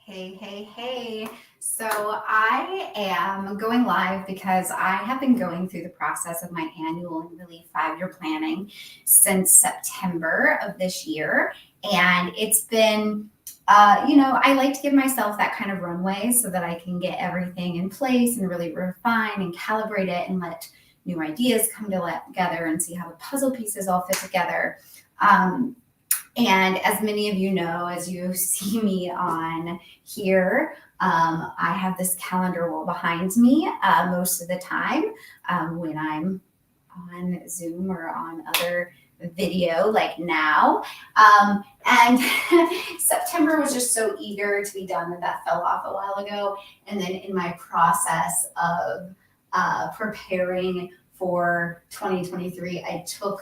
Hey. So I am going live because I have been going through the process of my annual and really 5-year planning since September of this year. And it's been, I like to give myself that kind of runway so that I can get everything in place and really refine and calibrate it and let new ideas come together and see how the puzzle pieces all fit together. And as many of you know, as you see me on here, I have this calendar wall behind me most of the time when I'm on Zoom or on other video like now. And September was just so eager to be done that fell off a while ago. And then in my process of preparing for 2023, I took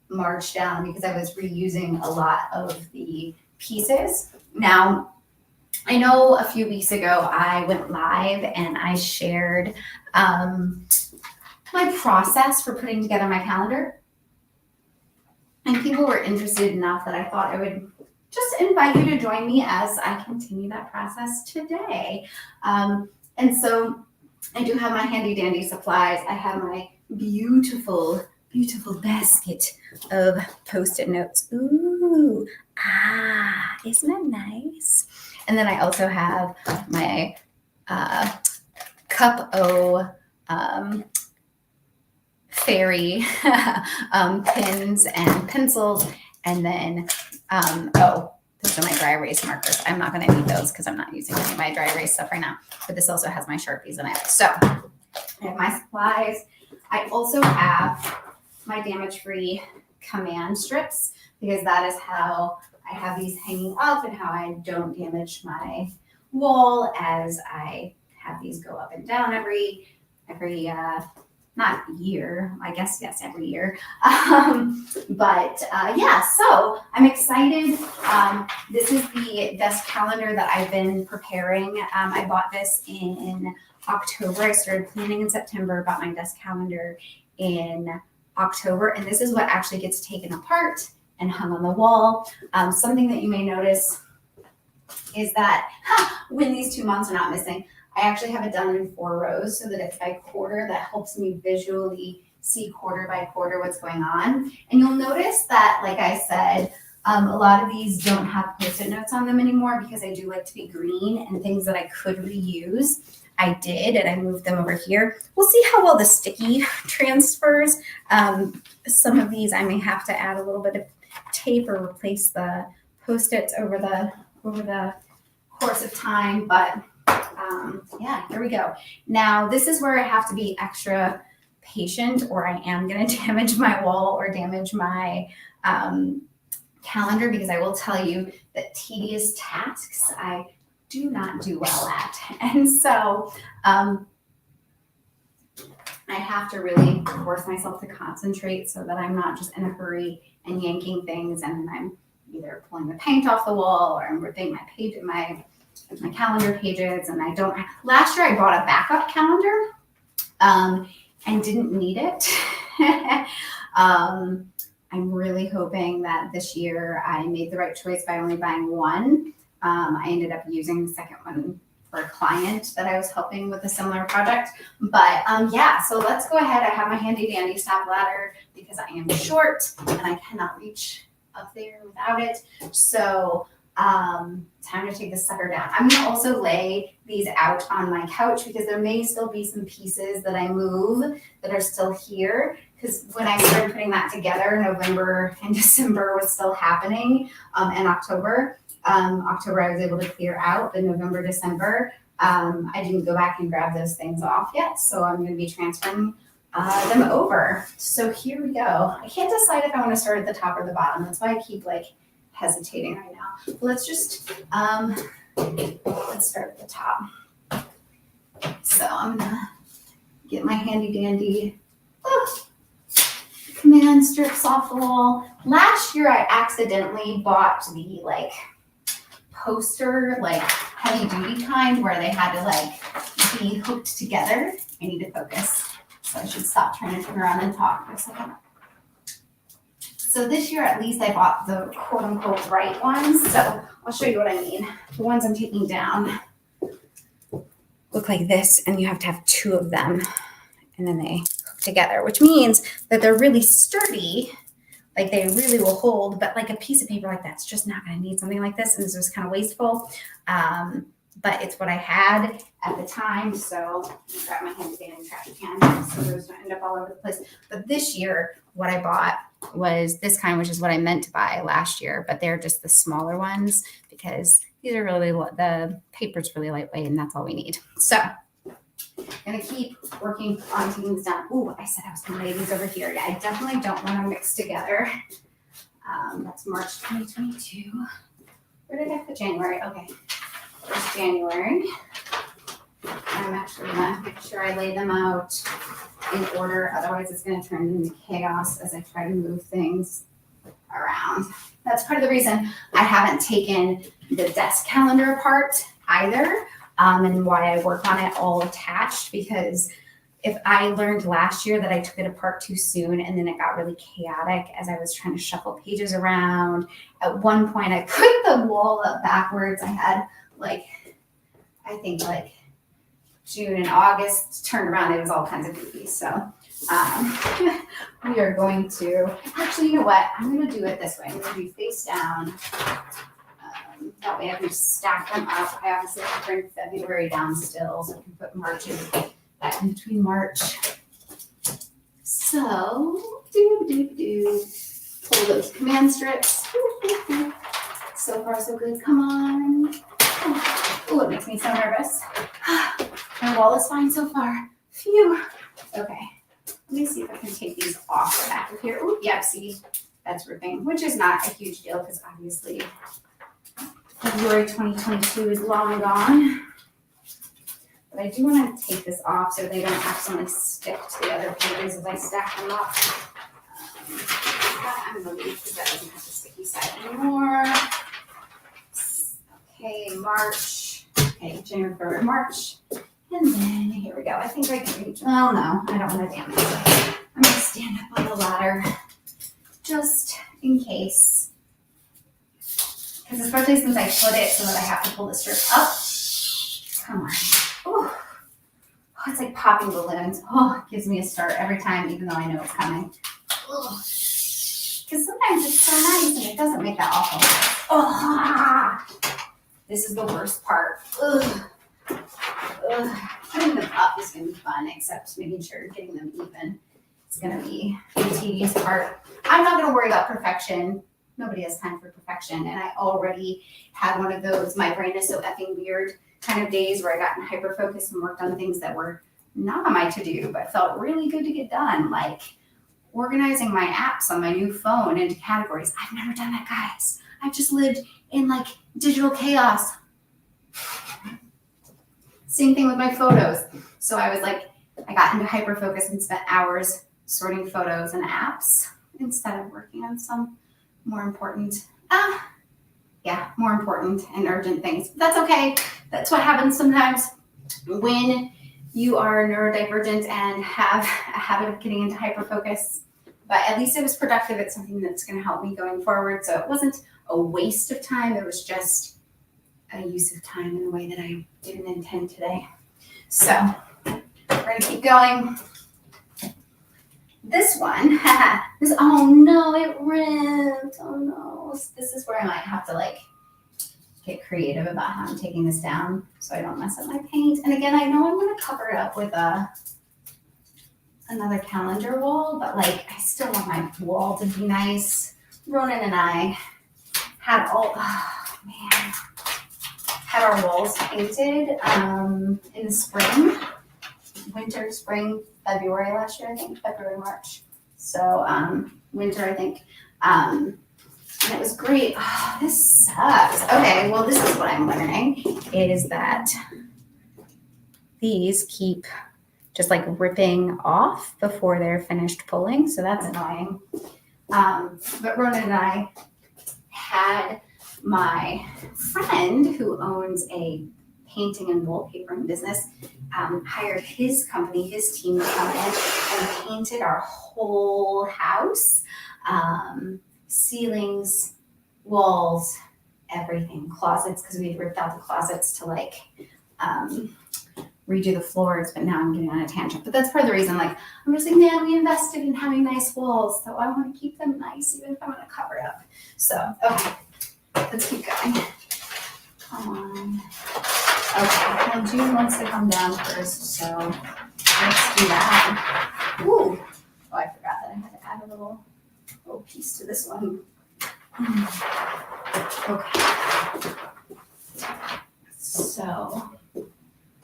March down because I was reusing a lot of the pieces. Now, I know a few weeks ago I went live and I shared my process for putting together my calendar. And people were interested enough that I thought I would just invite you to join me as I continue that process today. And so I do have my handy dandy supplies. I have my beautiful basket of Post-it notes. Ooh, isn't that nice? And then I also have my Cup O fairy pins and pencils. And then, those are my dry erase markers. I'm not going to need those because I'm not using any of my dry erase stuff right now. But this also has my Sharpies in it. So I have my supplies. I also have my damage-free command strips because that is how I have these hanging up and how I don't damage my wall as I have these go up and down every not year, I guess, yes, every year. So I'm excited. This is the desk calendar that I've been preparing. I bought this in October. I started planning in September, bought my desk calendar in October, and this is what actually gets taken apart and hung on the wall. Something that you may notice is that when these 2 months are not missing, I actually have it done in 4 rows so that it's by quarter. That helps me visually see quarter by quarter what's going on. And you'll notice that, like I said, a lot of these don't have Post-it notes on them anymore because I do like to be green, and things that I could reuse I did, and I moved them over here. We'll see how well the sticky transfers. Some of these I may have to add a little bit of tape or replace the Post-its over the course of time, but here we go. Now, this is where I have to be extra patient or I am going to damage my wall or damage my calendar, because I will tell you that tedious tasks I do not do well at. And so I have to really force myself to concentrate so that I'm not just in a hurry and yanking things and I'm either pulling the paint off the wall or I'm ripping my calendar pages. And last year I bought a backup calendar and didn't need it. I'm really hoping that this year I made the right choice by only buying one. I ended up using the second one for a client that I was helping with a similar project. But so let's go ahead. I have my handy dandy step ladder because I am short and I cannot reach up there without it. So time to take this sucker down. I'm going to also lay these out on my couch because there may still be some pieces that I move that are still here. Because when I started putting that together, November and December was still happening, and October I was able to clear out, but November, December, I didn't go back and grab those things off yet. So I'm going to be transferring them over. So here we go. I can't decide if I want to start at the top or the bottom. That's why I keep hesitating right now. Let's just, let's start at the top. So I'm going to get my handy dandy command strips off the wall. Last year I accidentally bought the poster, heavy duty kind where they had to be hooked together. I need to focus, so I should stop trying to turn around and talk for a second. So this year, at least I bought the quote unquote right ones. So I'll show you what I mean. The ones I'm taking down look like this, and you have to have two of them, and then they hook together, which means that they're really sturdy, like they really will hold, but like a piece of paper like that's just not going to need something like this, and this was kind of wasteful. But it's what I had at the time, so I got my handy dandy trash can, so those don't end up all over the place. But this year, what I bought was this kind, which is what I meant to buy last year, but they're just the smaller ones because these are really, the paper's really lightweight, and that's all we need. So I'm gonna keep working on taking these down. Ooh, I said I was gonna lay these over here. Yeah, I definitely don't want to mix together. That's March 2022. Where did I put January? Okay, there's January. I'm actually gonna make sure I lay them out in order. Otherwise, it's gonna turn into chaos as I try to move things around. That's part of the reason I haven't taken the desk calendar apart either, and why I work on it all attached, because if I learned last year that I took it apart too soon and then it got really chaotic as I was trying to shuffle pages around. At one point I put the wall up backwards. I had I think June and August turned around. It was all kinds of goofy. So we are going to, actually, you know what? I'm going to do it this way. I'm going to do face down. That way I can stack them up. I obviously have to bring February down still, so I can put March in between March. So, pull those command strips. So far, so good. Come on. Oh, it makes me so nervous. My wall is fine so far. Phew. Okay. Let me see if I can take these off the back of here. Oh, yeah, see, that's ripping, which is not a huge deal because obviously February 2022 is long gone. But I do want to take this off so they don't accidentally stick to the other pages as I stack them up. I'm going to leave because that doesn't have the sticky side anymore. Okay, March. Okay, January, February, March. And then here we go. I think I can reach. Well, no, I don't want to damage it. I'm going to stand up on the ladder just in case. Because especially since I put it so that I have to pull the strip up. Come on. Ooh. Oh, it's like popping balloons. Oh, it gives me a start every time, even though I know it's coming. Because sometimes it's so nice and it doesn't make that awful noise. Oh, this is the worst part. Ugh. Putting them up is going to be fun, except making sure getting them even is going to be the tedious part. I'm not going to worry about perfection. Nobody has time for perfection. And I already had one of those, my brain is so effing weird kind of days where I got in hyper focus and worked on things that were not on my to-do, but felt really good to get done. Like organizing my apps on my new phone into categories. I've never done that, guys. I've just lived in digital chaos. Same thing with my photos. So I was I got into hyper focus and spent hours sorting photos and apps instead of working on some more important, more important and urgent things. But that's okay. That's what happens sometimes when you are neurodivergent and have a habit of getting into hyper focus. But at least it was productive. It's something that's going to help me going forward. So it wasn't a waste of time. It was just a use of time in a way that I didn't intend today. So we're going to keep going. This one, oh no, it ripped. Oh no. This is where I might have to get creative about how I'm taking this down so I don't mess up my paint. And again, I know I'm going to cover it up with another calendar wall, but I still want my wall to be nice. Ronan and I had had our walls painted in the spring, spring, February last year, I think, February, March. So winter, I think. And it was great. Oh, this sucks. Okay, well, this is what I'm learning is that these keep just ripping off before they're finished pulling. So that's annoying. But Ronan and I had my friend who owns a painting and wallpapering business hired his company, his team to come in and painted our whole house, ceilings, walls, everything. Closets, because we ripped out the closets to like redo the floors, but now I'm getting on a tangent. But that's part of the reason, like, I'm just like, man, we invested in having nice walls, so I want to keep them nice, even if I want to cover it up. So, okay, let's keep going. Come on. Okay, well, June wants to come down first, so let's do that. Ooh. Oh, I forgot that I had to add a little piece to this one. Okay. So,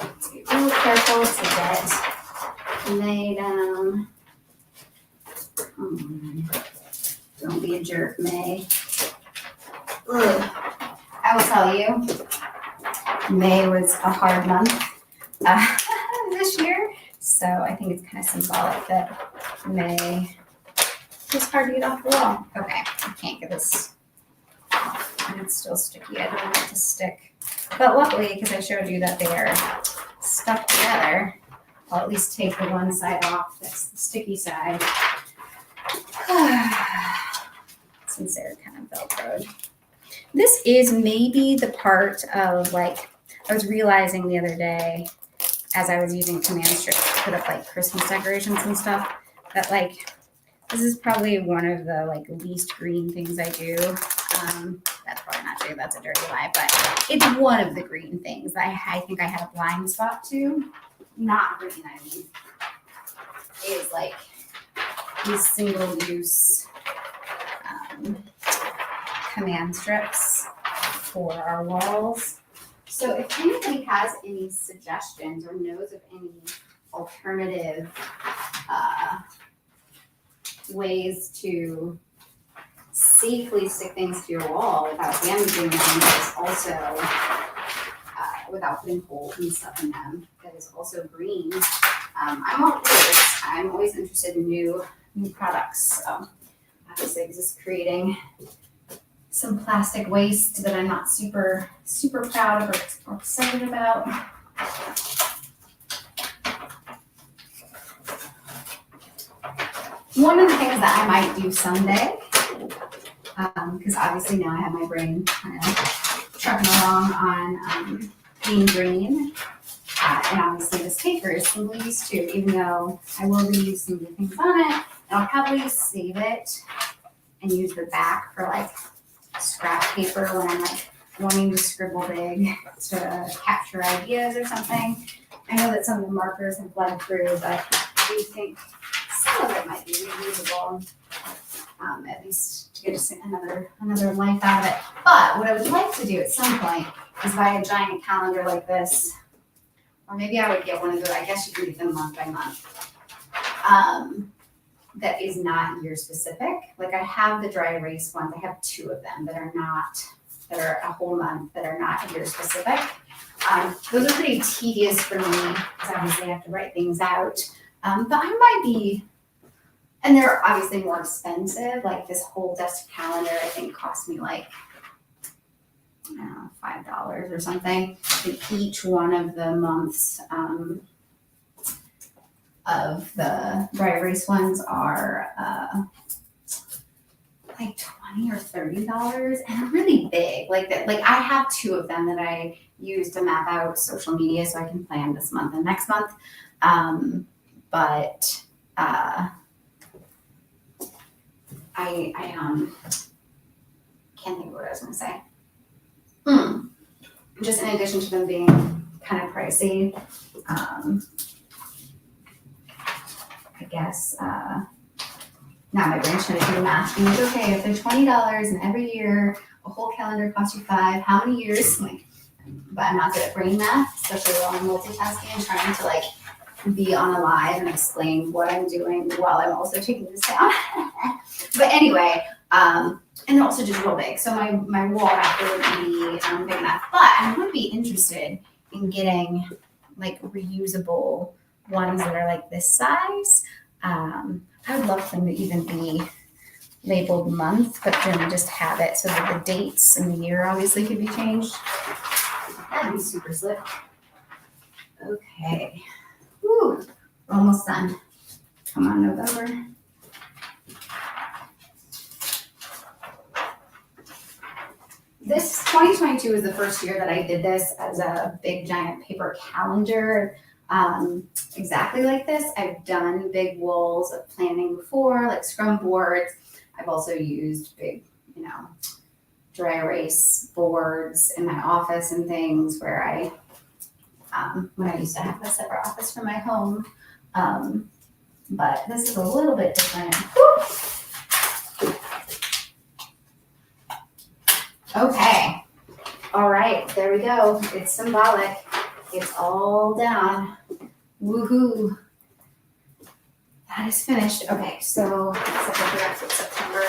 let's be real careful to get May down. Don't be a jerk, May. Ugh. I will tell you, May was a hard month this year, so I think it's kind of symbolic that May was hard to get off the wall. Okay, I can't get this, and it's still sticky. I don't want it to stick. But luckily, because I showed you that they are stuck together, I'll at least take the one side off. That's the sticky side. Since they're kind of Velcroed. This is maybe the part of, like, I was realizing the other day as I was using command strips to put up like Christmas decorations and stuff, that like, this is probably one of the like least green things I do. That's probably not true, that's a dirty lie, but it's one of the green things I think I had a blind spot to. Not green, I mean, is like these single use command strips for our walls. So if anybody has any suggestions or knows of any alternative ways to safely stick things to your wall without damaging them, but also without putting holes and stuff in them, that is also green, I'm always interested in new products. So obviously I'm just creating some plastic waste that I'm not super proud of or excited about. One of the things that I might do someday, because obviously now I have my brain kind of trucking along on being green, and obviously this paper is single use too, even though I will reuse some of the things on it, and I'll probably save it and use the back for like scrap paper when I'm like wanting to scribble big to capture ideas or something. I know that some of the markers have bled through, but I do think some of it might be reusable, at least to get just another life out of it. But what I would like to do at some point is buy a giant calendar like this, or maybe I would get one of those, I guess you can get them month by month, that is not year specific. Like I have the dry erase ones, I have 2 of them that are a whole month, that are not year specific. Those are pretty tedious for me, because obviously I have to write things out. But I might be, and they're obviously more expensive. Like this whole desk calendar, I think cost me like, I don't know, $5 or something. I think each one of the months of the dry erase ones are like $20 or $30, and they're really big. Like that, like I have 2 of them that I use to map out social media so I can plan this month and next month. But I can't think of what I was going to say. Just in addition to them being kind of pricey, I guess now my brain's trying to do the math. I'm like, okay, if they're $20 and every year a whole calendar costs you $5, how many years? Like, but I'm not good at brain math, especially while I'm multitasking and trying to like be on a live and explain what I'm doing while I'm also taking this down. But anyway, and they're also just real big. So my wall wrapper would be big enough. But I would be interested in getting like reusable ones that are like this size. I would love them to even be labeled month, but then just have it so that the dates and the year obviously could be changed. That'd be super slick. Okay. Woo, we're almost done. Come on, November. this 2022 is the first year that I did this as a big giant paper calendar, exactly like this. I've done big walls of planning before, like scrum boards. I've also used big, dry erase boards in my office and things where I, when I used to have a separate office from my home. But this is a little bit different. Okay. All right, there we go. It's symbolic. It's all down. Woohoo. That is finished. Okay, so let's put September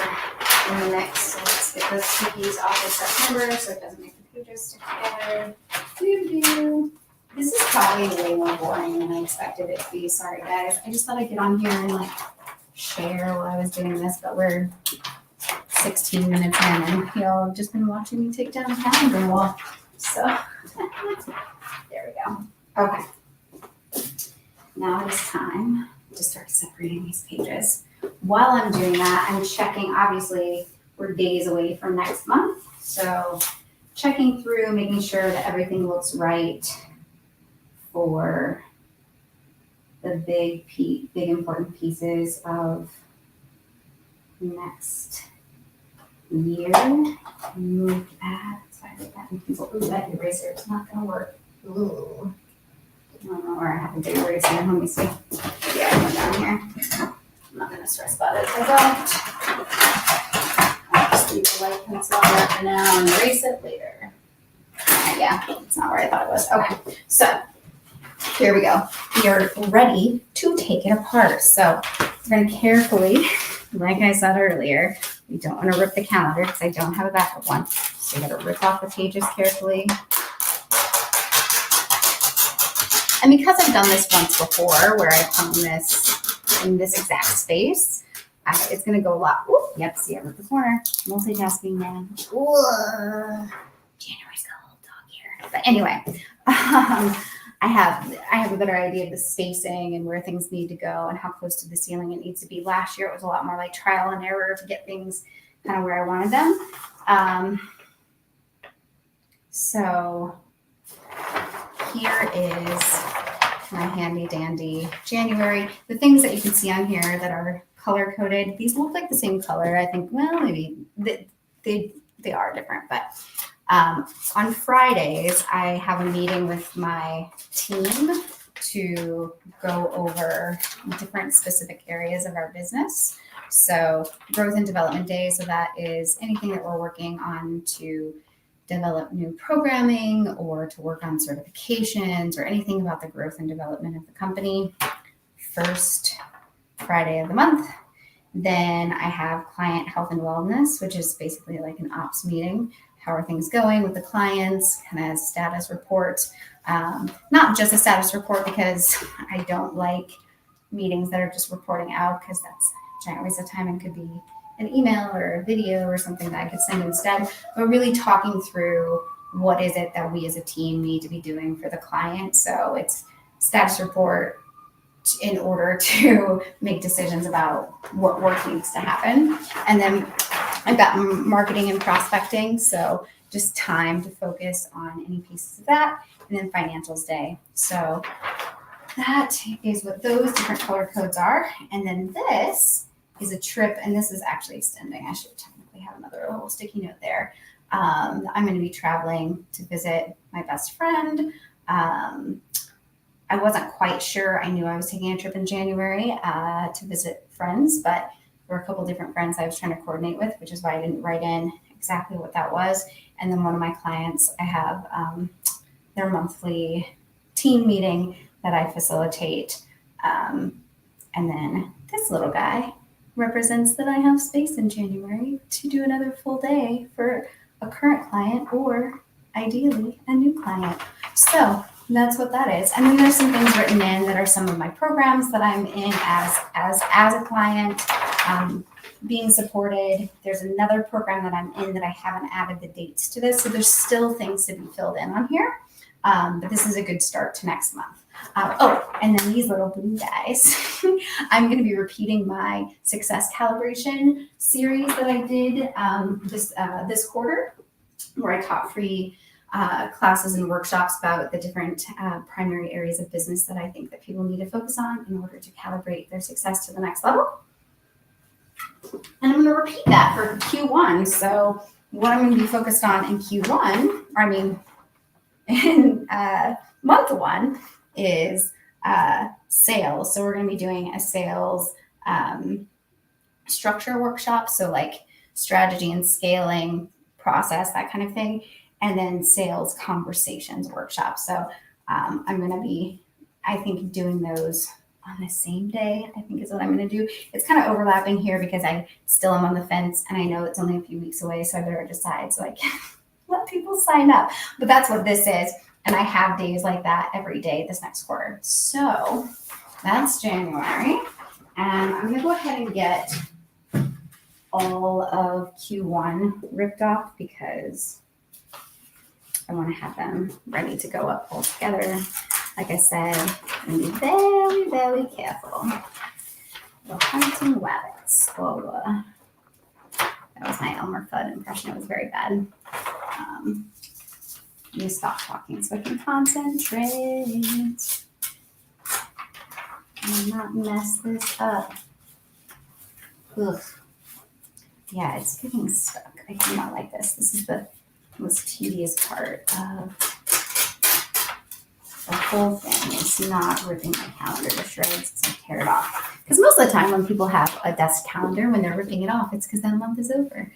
in the mix. So let's get those stickies off of September so it doesn't make the pages stick together. Doo-doo. This is probably way more boring than I expected it to be. Sorry, guys. I just thought I'd get on here and share while I was doing this, but we're 16 minutes in and y'all have just been watching me take down a calendar wall. So there we go. Okay. Now it is time to start separating these pages. While I'm doing that, I'm checking, obviously we're days away from next month. So checking through, making sure that everything looks right for the big important pieces of next year. Move that. Sorry, that pencil. Ooh, that eraser is not gonna work. Ooh. I don't know where I have a big eraser. Let me see. Yeah, I went down here. I'm not gonna stress about it if I don't. I'll just leave the white pencil there for now and erase it later. Yeah, it's not where I thought it was. Okay, so here we go. We are ready to take it apart. So we're gonna carefully, like I said earlier, we don't want to rip the calendar because I don't have a backup one. So you gotta rip off the pages carefully. And because I've done this once before where I've hung this in this exact space, it's gonna go a lot. Ooh, yep, see, I ripped the corner. Multitasking, man. Ooh. January's got a little dog here. But anyway, I have a better idea of the spacing and where things need to go and how close to the ceiling it needs to be. Last year, it was a lot more like trial and error to get things kind of where I wanted them. So here is my handy dandy January. The things that you can see on here that are color coded, these look like the same color. I think, well, maybe they are different, but on Fridays, I have a meeting with my team to go over different specific areas of our business. So growth and development day. So that is anything that we're working on to develop new programming or to work on certifications or anything about the growth and development of the company. First Friday of the month. Then I have client health and wellness, which is basically like an ops meeting. How are things going with the clients, kind of status report. Not just a status report because I don't like meetings that are just reporting out because that's a giant waste of time and could be an email or a video or something that I could send instead, but really talking through what is it that we as a team need to be doing for the client. So it's status report in order to make decisions about what work needs to happen. And then I've got marketing and prospecting, so just time to focus on any pieces of that, and then financials day. So that is what those different color codes are. And then this is a trip, and this is actually extending. I should technically have another little sticky note there. I'm going to be traveling to visit my best friend. I wasn't quite sure. I knew I was taking a trip in January to visit friends, but there were a couple different friends I was trying to coordinate with, which is why I didn't write in exactly what that was. And then one of my clients, I have their monthly team meeting that I facilitate. And then this little guy represents that I have space in January to do another full day for a current client or ideally a new client. So that's what that is. And then there's some things written in that are some of my programs that I'm in as a client, being supported. There's another program that I'm in that I haven't added the dates to this. So there's still things to be filled in on here. But this is a good start to next month. And then these little blue guys, I'm going to be repeating my success calibration series that I did this quarter. where I taught free classes and workshops about the different primary areas of business that I think that people need to focus on in order to calibrate their success to the next level. And I'm going to repeat that for Q1. So what I'm going to be focused on in Q1, in month one, is sales. So we're going to be doing a sales structure workshop. So like strategy and scaling process, that kind of thing. And then sales conversations workshop. So I'm going to be, I think, doing those on the same day, I think is what I'm going to do. It's kind of overlapping here because I still am on the fence and I know it's only a few weeks away. So I better decide so I can let people sign up. But that's what this is. And I have days like that every day this next quarter. So that's January. And I'm going to go ahead and get all of Q1 ripped off because I want to have them ready to go up all together. Like I said, I'm going to be very, very careful. The hunting rabbits. Oh, that was my Elmer Fudd impression. It was very bad. Let me stop talking so I can concentrate and not mess this up. Ugh. Yeah, it's getting stuck. I do not like this. This is the most tedious part of the whole thing. It's not ripping my calendar to shreds. It's like tear it off. Because most of the time when people have a desk calendar, when they're ripping it off, it's because that month is over.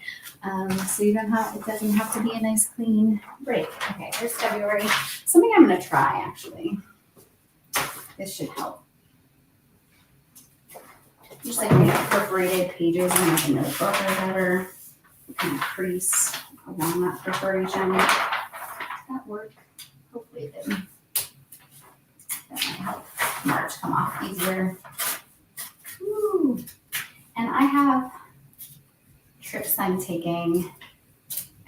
So you don't have, it doesn't have to be a nice clean break. Okay, there's February. Something I'm going to try actually. This should help. Just like perforated pages in like a notebook or whatever. Kind of crease along that perforation. Does that work? Hopefully it did. That might help March come off easier. Woo. And I have trips I'm taking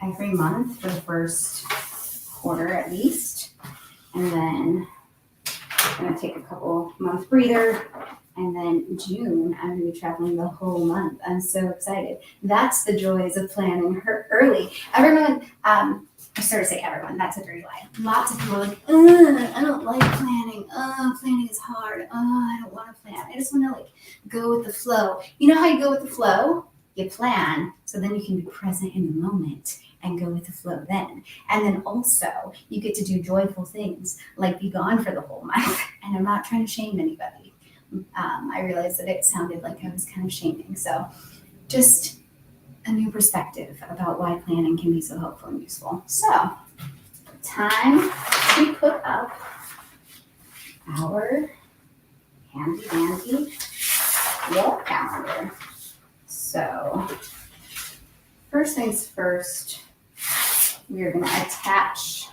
every month for the first quarter at least. And then I'm going to take a couple month breather. And then June, I'm going to be traveling the whole month. I'm so excited. That's the joys of planning early. Everyone, I sort of say everyone, that's a dirty lie. Lots of people are like, I don't like planning. Planning is hard. I don't want to plan. I just want to like go with the flow. You know how you go with the flow? You plan, so then you can be present in the moment and go with the flow then. And then also, you get to do joyful things, like be gone for the whole month. And I'm not trying to shame anybody. I realized that it sounded like I was kind of shaming. So just a new perspective about why planning can be so helpful and useful. So time to put up our handy dandy wall calendar. So first things first, we are going to attach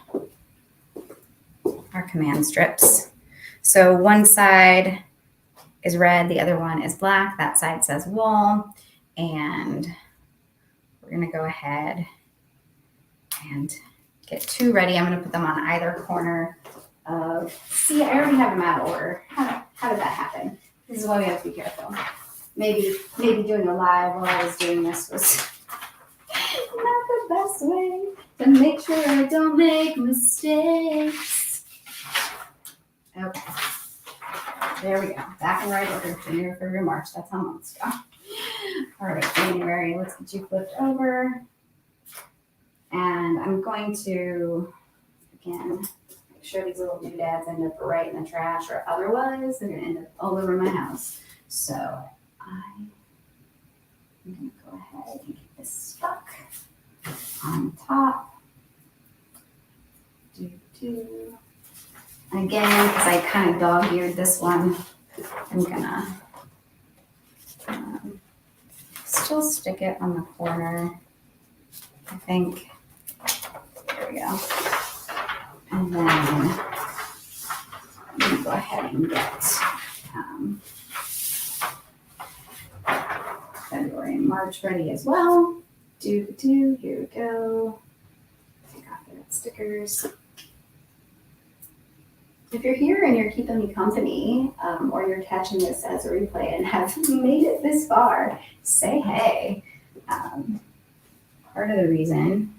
our command strips. So one side is red, the other one is black. That side says wall, and we're going to go ahead and get two ready. I'm going to put them on either corner of, see, I already have them out of order. How did that happen? This is why we have to be careful. Maybe doing a live while I was doing this was not the best way to make sure I don't make mistakes. Okay. There we go. Back in right order. January, February, March. That's how months go. All right, January. Let's get you flipped over. And I'm going to, again, make sure these little doodads end up right in the trash, or otherwise they're going to end up all over my house. So I'm going to go ahead and get this stuck on top. And again, because I kind of dog-eared this one, I'm gonna still stick it on the corner, I think. There we go. And then I'm gonna go ahead and get February and March ready as well. Here we go. Take off the red stickers. If you're here and you're keeping me company, or you're catching this as a replay and have made it this far, say hey. Part of the reason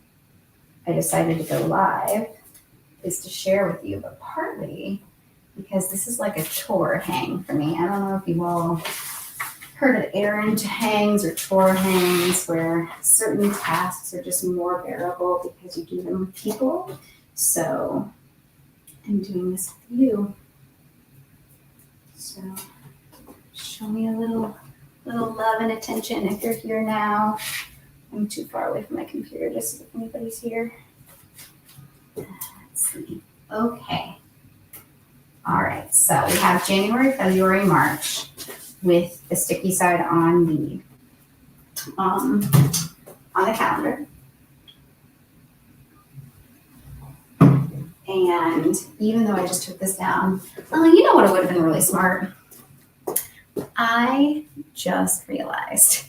I decided to go live is to share with you, but partly because this is like a chore hang for me. I don't know if you've all heard of errand hangs or chore hangs where certain tasks are just more bearable because you do them with people. So I'm doing this with you. So show me a little love and attention if you're here now. I'm too far away from my computer to see if anybody's here. Let's see. Okay. All right. So we have January, February, March with the sticky side on the calendar. And even though I just took this down, you know what would have been really smart? I just realized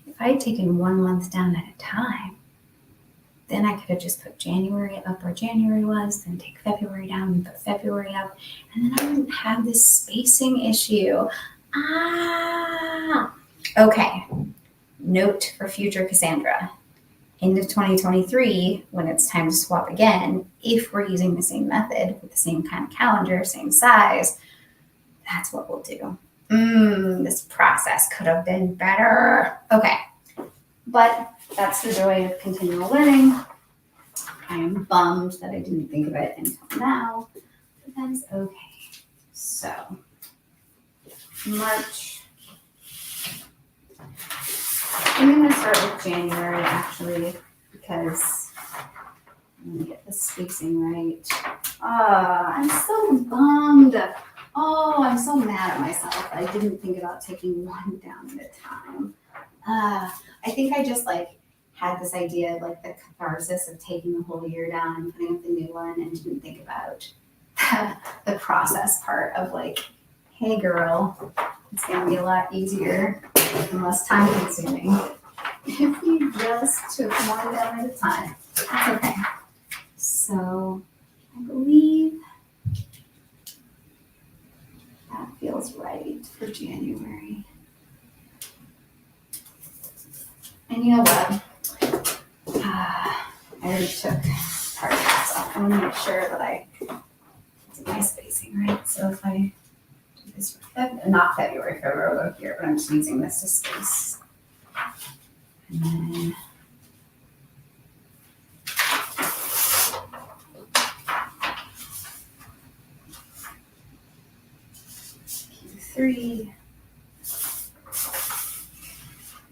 if I had taken 1 month down at a time, then I could have just put January up where January was, then take February down and put February up, and then I wouldn't have this spacing issue. Okay. Note for future Cassandra. End of 2023, when it's time to swap again, if we're using the same method with the same kind of calendar, same size, that's what we'll do. This process could have been better. Okay. But that's the joy of continual learning. I am bummed that I didn't think of it until now, but that is okay. So, March. I'm going to start with January, actually, because I'm going to get the spacing right. I'm so bummed. Oh, I'm so mad at myself. I didn't think about taking one down at a time. I think I just had this idea of the catharsis of taking the whole year down and putting up the new one, and didn't think about the process part of hey girl, it's gonna be a lot easier and less time consuming if you just took one down at a time. That's okay. So I believe that feels right for January. And you know what? I already took part of this off. I want to make sure that I do my spacing right. So if I do this for not February will go here, but I'm just using this to space. And then Q3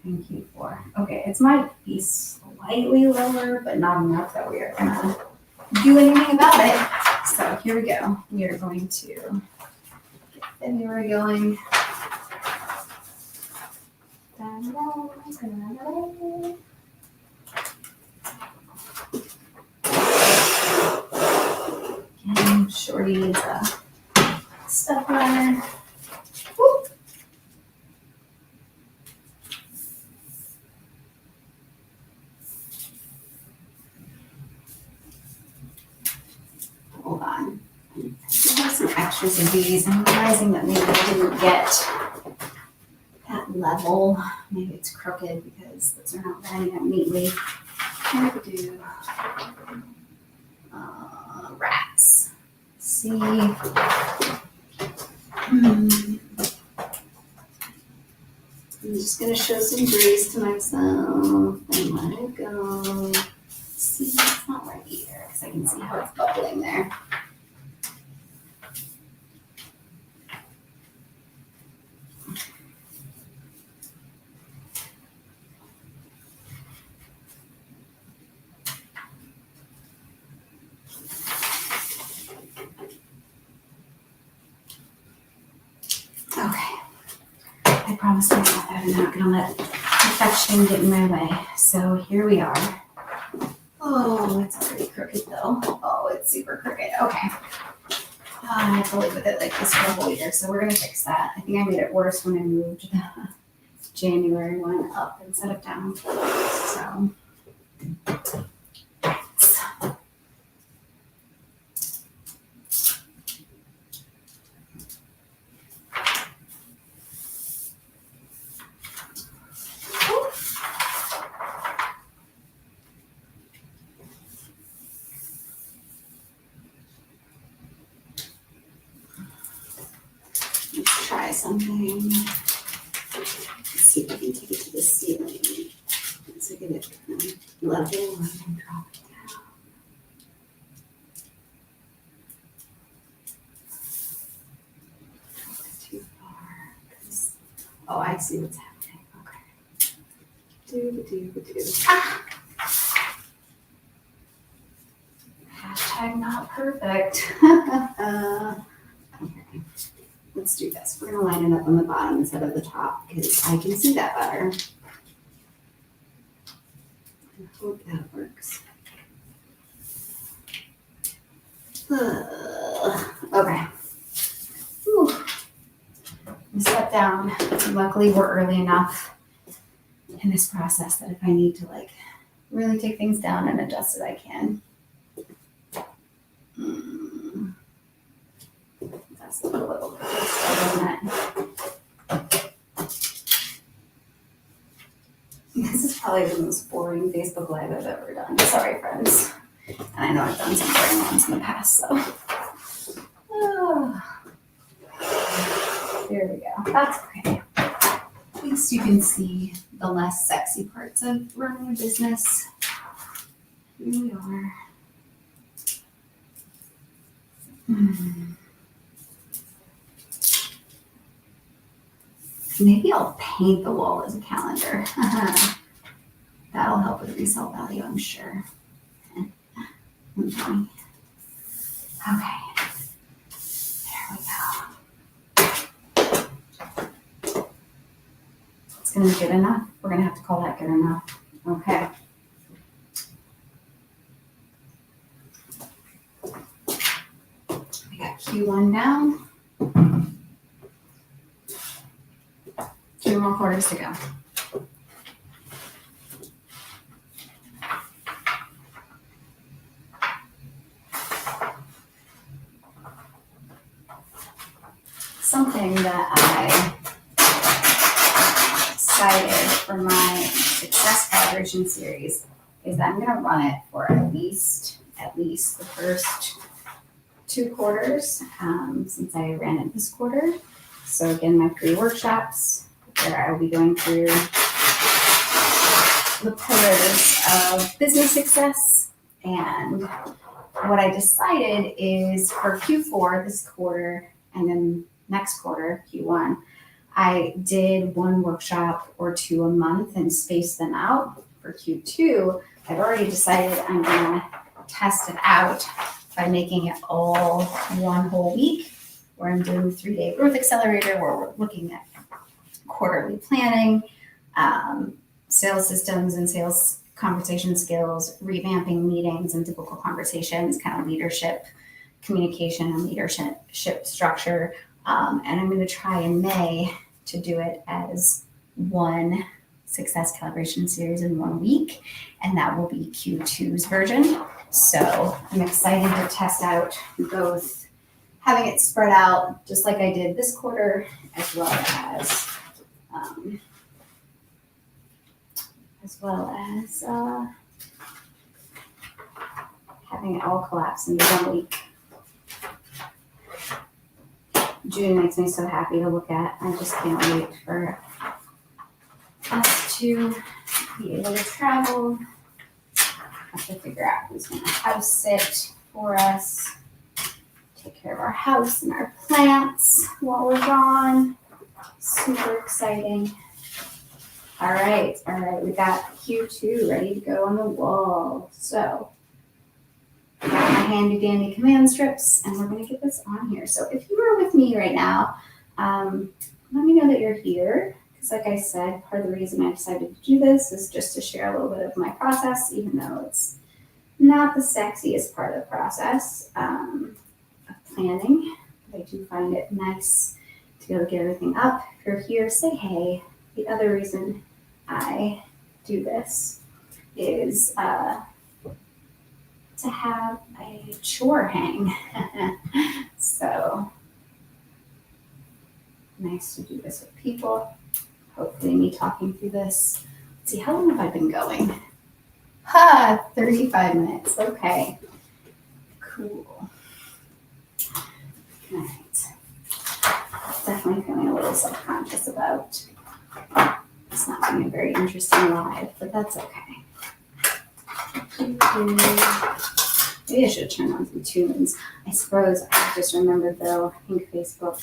and Q4. Okay, it might be slightly lower, but not enough that we are gonna do anything about it. So here we go. We are going to get February going. And Shorty needs a stuff runner. Whoop. Hold on. I have some extras of these. I'm realizing that maybe I didn't get that level. Maybe it's crooked because those are not lining up neatly. I could do rats. See. I'm just going to show some grace to myself and let it go. See, it's not right either because I can see how it's bubbling there. Okay. I promised myself I'm not going to let perfection get in my way. So here we are. Oh, it's already crooked though. Oh, it's super crooked. Okay. I have to live with it like this for a whole year, so we're going to fix that. I think I made it worse when I moved the January one up instead of down. So. try something. Let's see if I can take it to the ceiling. Let's get it kind of level and drop it down. That's too far. Oh, I see what's happening. Okay. Ah! Hashtag not perfect. Okay. Let's do this. We're gonna line it up on the bottom instead of the top because I can see that better. I hope that works. Okay. Whew. I sat down. Luckily, we're early enough in this process that if I need to like really take things down and adjust it, I can. That's a little bit, isn't it? This is probably the most boring Facebook Live I've ever done. Sorry, friends. And I know I've done some boring ones in the past, so. There we go. That's okay. At least you can see the less sexy parts of running a business. Here we are. Maybe I'll paint the wall as a calendar. That'll help with resale value, I'm sure. Okay. There we go. It's gonna be good enough. We're gonna have to call that good enough. Okay. We got Q1 down. 2 more quarters to go. Something that I decided for my success calibration series is that I'm going to run it for at least the first 2 quarters since I ran it this quarter. So again, my pre-workshops where I will be going through the pillars of business success. And what I decided is for Q4 this quarter and then next quarter, Q1, I did 1 workshop or 2 a month and spaced them out. For Q2, I've already decided I'm going to test it out by making it all 1 whole week, where I'm doing 3-day growth accelerator, where we're looking at quarterly planning, sales systems and sales conversation skills, revamping meetings and difficult conversations, kind of leadership, communication and leadership structure. And I'm going to try in May to do it as 1 success calibration series in 1 week, and that will be Q2's version. So I'm excited to test out both having it spread out just like I did this quarter, as well as having it all collapse into 1 week. June makes me so happy to look at. I just can't wait for us to be able to travel. Have to figure out who's going to house sit for us, take care of our house and our plants while we're gone. Super exciting. All right. We got Q2 ready to go on the wall. So I got my handy dandy command strips and we're going to get this on here. So if you are with me right now, let me know that you're here. Because like I said, part of the reason I decided to do this is just to share a little bit of my process, even though it's not the sexiest part of the process of planning. But I do find it nice to be able to get everything up. If you're here, say hey. The other reason I do this is to have a chore hang. So nice to do this with people. Hopefully me talking through this. Let's see, how long have I been going? 35 minutes. Okay. Cool. All right. Definitely feeling a little self-conscious about. It's not being a very interesting live, but that's okay. Maybe I should have turned on some tunes. I suppose I just remembered though, I think Facebook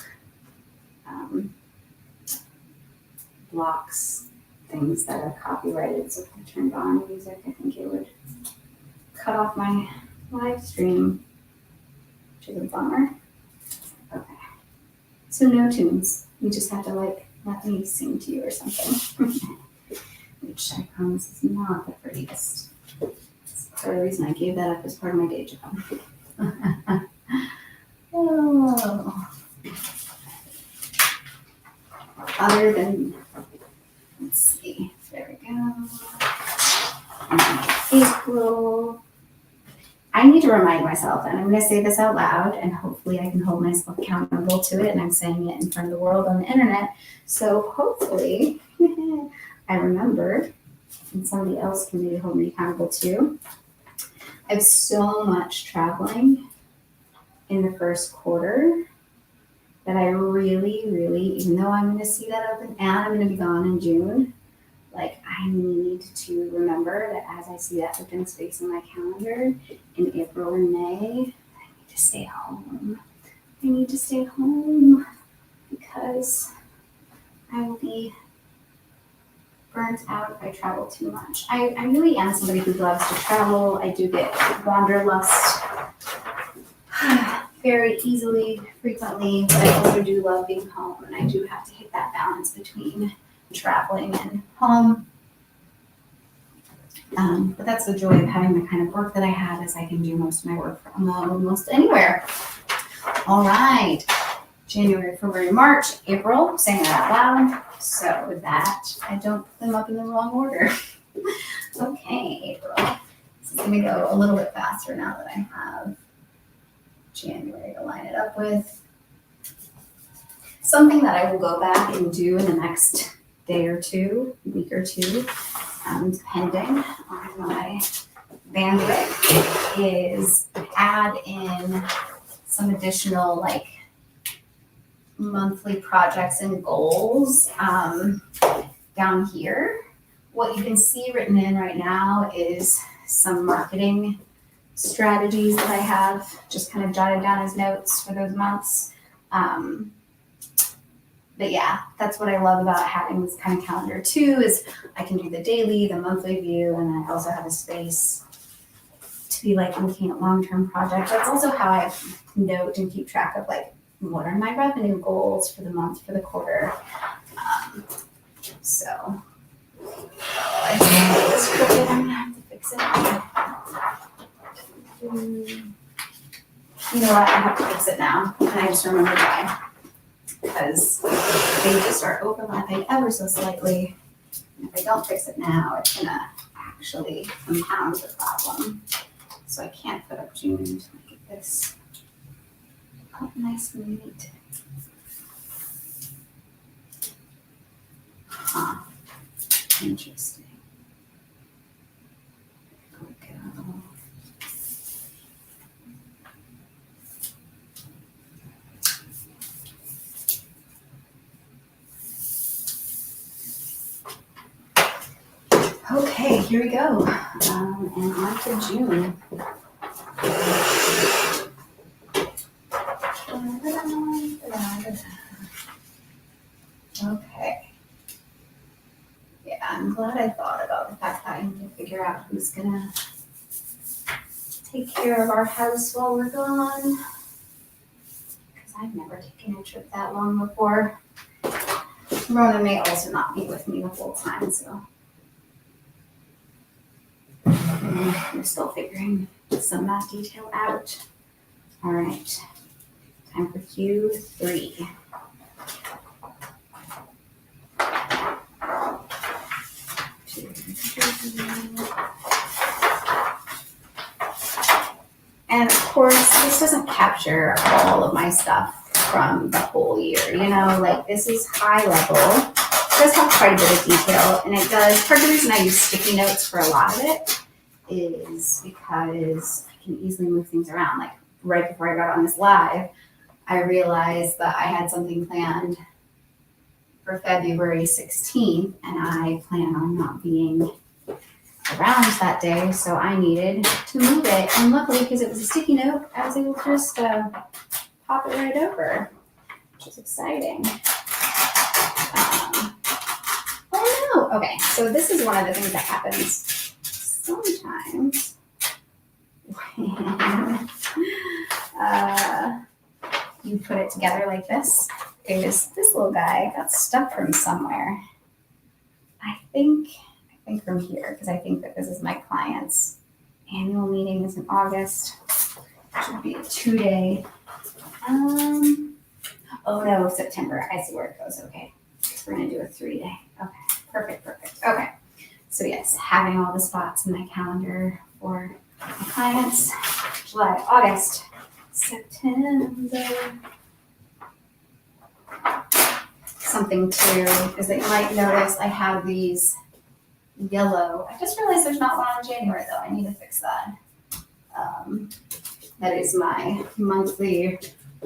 blocks things that are copyrighted. So if I turned on music, I think it would cut off my live stream, which is a bummer. Okay. So no tunes. You just have to like let me sing to you or something. Which I promise is not the prettiest. That's part of the reason I gave that up as part of my day job. Oh. Other than, let's see, there we go. April. I need to remind myself, and I'm going to say this out loud, and hopefully I can hold myself accountable to it, and I'm saying it in front of the world on the internet. So hopefully I remember, and somebody else can maybe hold me accountable too. I have so much traveling in the first quarter that I really, even though I'm going to see that open and I'm going to be gone in June, like I need to remember that as I see that open space in my calendar in April and May, I need to stay home. I need to stay home because I will be burnt out if I travel too much. I really am somebody who loves to travel. I do get wanderlust very easily, frequently, but I also do love being home, and I do have to hit that balance between traveling and home. But that's the joy of having the kind of work that I have, is I can do most of my work from almost anywhere. All right, January, February, March, April, saying that out loud, so that I don't put them up in the wrong order. Okay, April. This is gonna go a little bit faster now that I have January to line it up with. Something that I will go back and do in the next day or two, week or two, depending on my bandwidth, is add in some additional like monthly projects and goals down here. What you can see written in right now is some marketing strategies that I have just kind of jotted down as notes for those months. But yeah, that's what I love about having this kind of calendar too, is I can do the daily, the monthly view, and I also have a space to be like looking at long-term projects. That's also how I note and keep track of like, what are my revenue goals for the month, for the quarter. So I think this crooked, I'm gonna have to fix it. You know what, I have to fix it now, and I just remembered why. Because they just are overlapping ever so slightly. And if I don't fix it now, it's gonna actually compound the problem. So I can't put up June until I get this up nice and neat. Huh. Interesting. There we go. Okay, here we go. And on to June. Okay. Yeah, I'm glad I thought about the fact that I need to figure out who's gonna take care of our house while we're gone. Because I've never taken a trip that long before. Rona may also not be with me the whole time, so we're still figuring some of that detail out. All right, time for Q3. And of course, this doesn't capture all of my stuff from the whole year, you know, like this is high level. It does have quite a bit of detail, and it does, part of the reason I use sticky notes for a lot of it is because I can easily move things around. Like right before I got on this live, I realized that I had something planned for February 16th, and I plan on not being around that day, so I needed to move it. And luckily, because it was a sticky note, I was able to just pop it right over, which is exciting. Oh no! Okay, so this is one of the things that happens sometimes when you put it together like this. Is this little guy got stuck from somewhere? I think from here, because I think that this is my client's annual meeting is in August. It should be a 2-day. Oh no, September. I see where it goes. Okay. We're gonna do a 3-day. Okay. Perfect. Okay. So yes, having all the spots in my calendar for my clients. July, August, September. Something too is that you might notice I have these yellow. I just realized there's not one on January though. I need to fix that. That is my monthly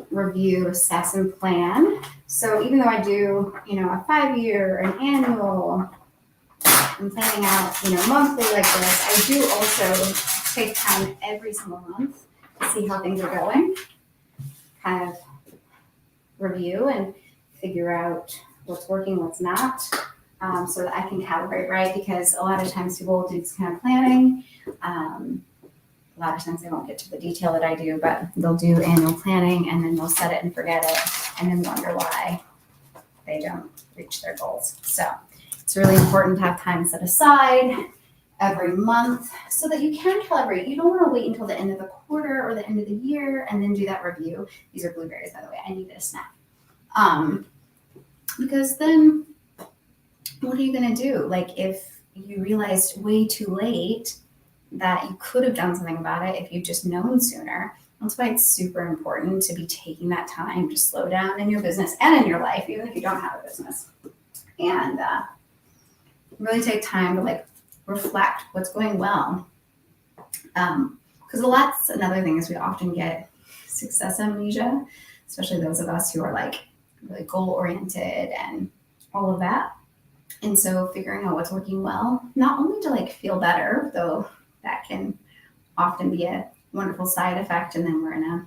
review, assess, and plan. So even though I do, a 5-year, an annual, I'm planning out, monthly like this, I do also take time every single month to see how things are going, kind of review and figure out what's working, what's not, so that I can calibrate right, because a lot of times people do this kind of planning. A lot of times they won't get to the detail that I do, but they'll do annual planning and then they'll set it and forget it and then wonder why they don't reach their goals. So it's really important to have time set aside every month so that you can calibrate. You don't want to wait until the end of the quarter or the end of the year and then do that review. These are blueberries, by the way. I needed a snack. Because then what are you going to do? Like if you realized way too late that you could have done something about it if you'd just known sooner. That's why it's super important to be taking that time to slow down in your business and in your life, even if you don't have a business. And really take time to reflect what's going well. Because that's another thing is we often get success amnesia, especially those of us who are really goal oriented and all of that. And so figuring out what's working well, not only to feel better, though that can often be a wonderful side effect, and then we're in a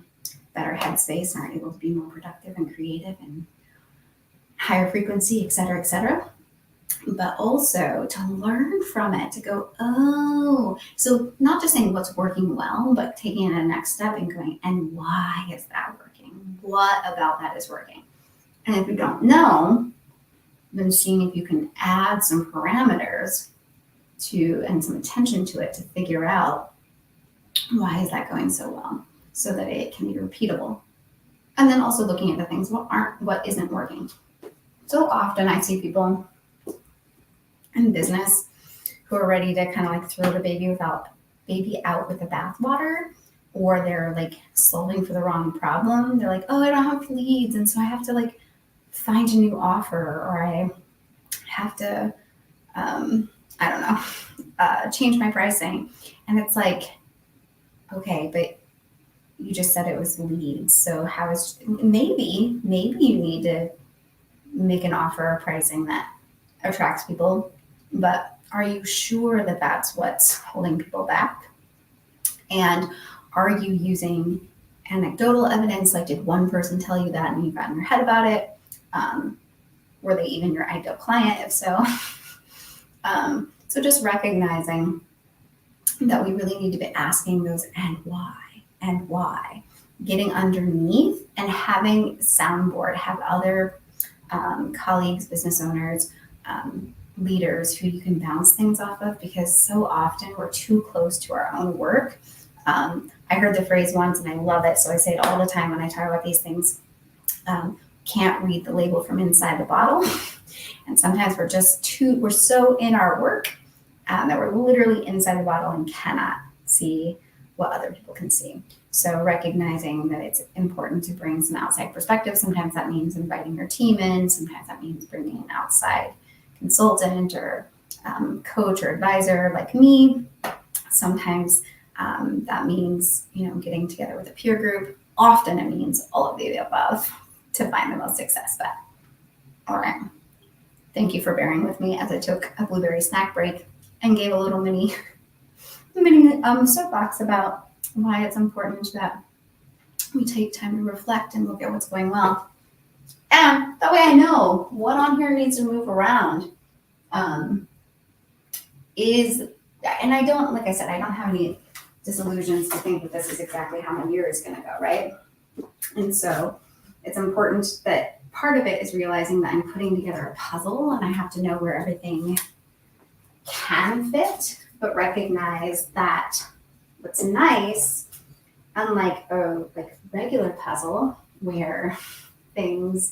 better headspace and are able to be more productive and creative and higher frequency, et cetera, but also to learn from it, to go, oh, so not just saying what's working well, but taking it a next step and going, and why is that working? What about that is working? And if you don't know, then seeing if you can add some parameters and some attention to it to figure out why is that going so well so that it can be repeatable. And then also looking at the things, what isn't working. So often I see people in business who are ready to kind of throw the baby out with the bathwater, or they're solving for the wrong problem. They're like, oh, I don't have leads, and so I have to find a new offer, or I have to I don't know, change my pricing. And it's okay, but you just said it was leads. So maybe you need to make an offer or pricing that attracts people, but are you sure that that's what's holding people back? And are you using anecdotal evidence? Did one person tell you that and you got in your head about it? Were they even your ideal client? If so, so just recognizing that we really need to be asking those and why, getting underneath and having soundboard, have other colleagues, business owners, leaders who you can bounce things off of, because so often we're too close to our own work. I heard the phrase once and I love it, so I say it all the time when I talk about these things. Can't read the label from inside the bottle. And sometimes we're so in our work that we're literally inside the bottle and cannot see what other people can see. So recognizing that it's important to bring some outside perspective. Sometimes that means inviting your team in. Sometimes that means bringing an outside consultant or coach or advisor like me. Sometimes that means, getting together with a peer group. Often it means all of the above to find the most success. But all right. thank you for bearing with me as I took a blueberry snack break and gave a little mini soapbox about why it's important that we take time to reflect and look at what's going well. And that way I know what on here needs to move around. And I don't, like I said, I don't have any disillusions to think that this is exactly how my year is going to go, right? And so it's important that part of it is realizing that I'm putting together a puzzle and I have to know where everything can fit, but recognize that what's nice, unlike a regular puzzle where things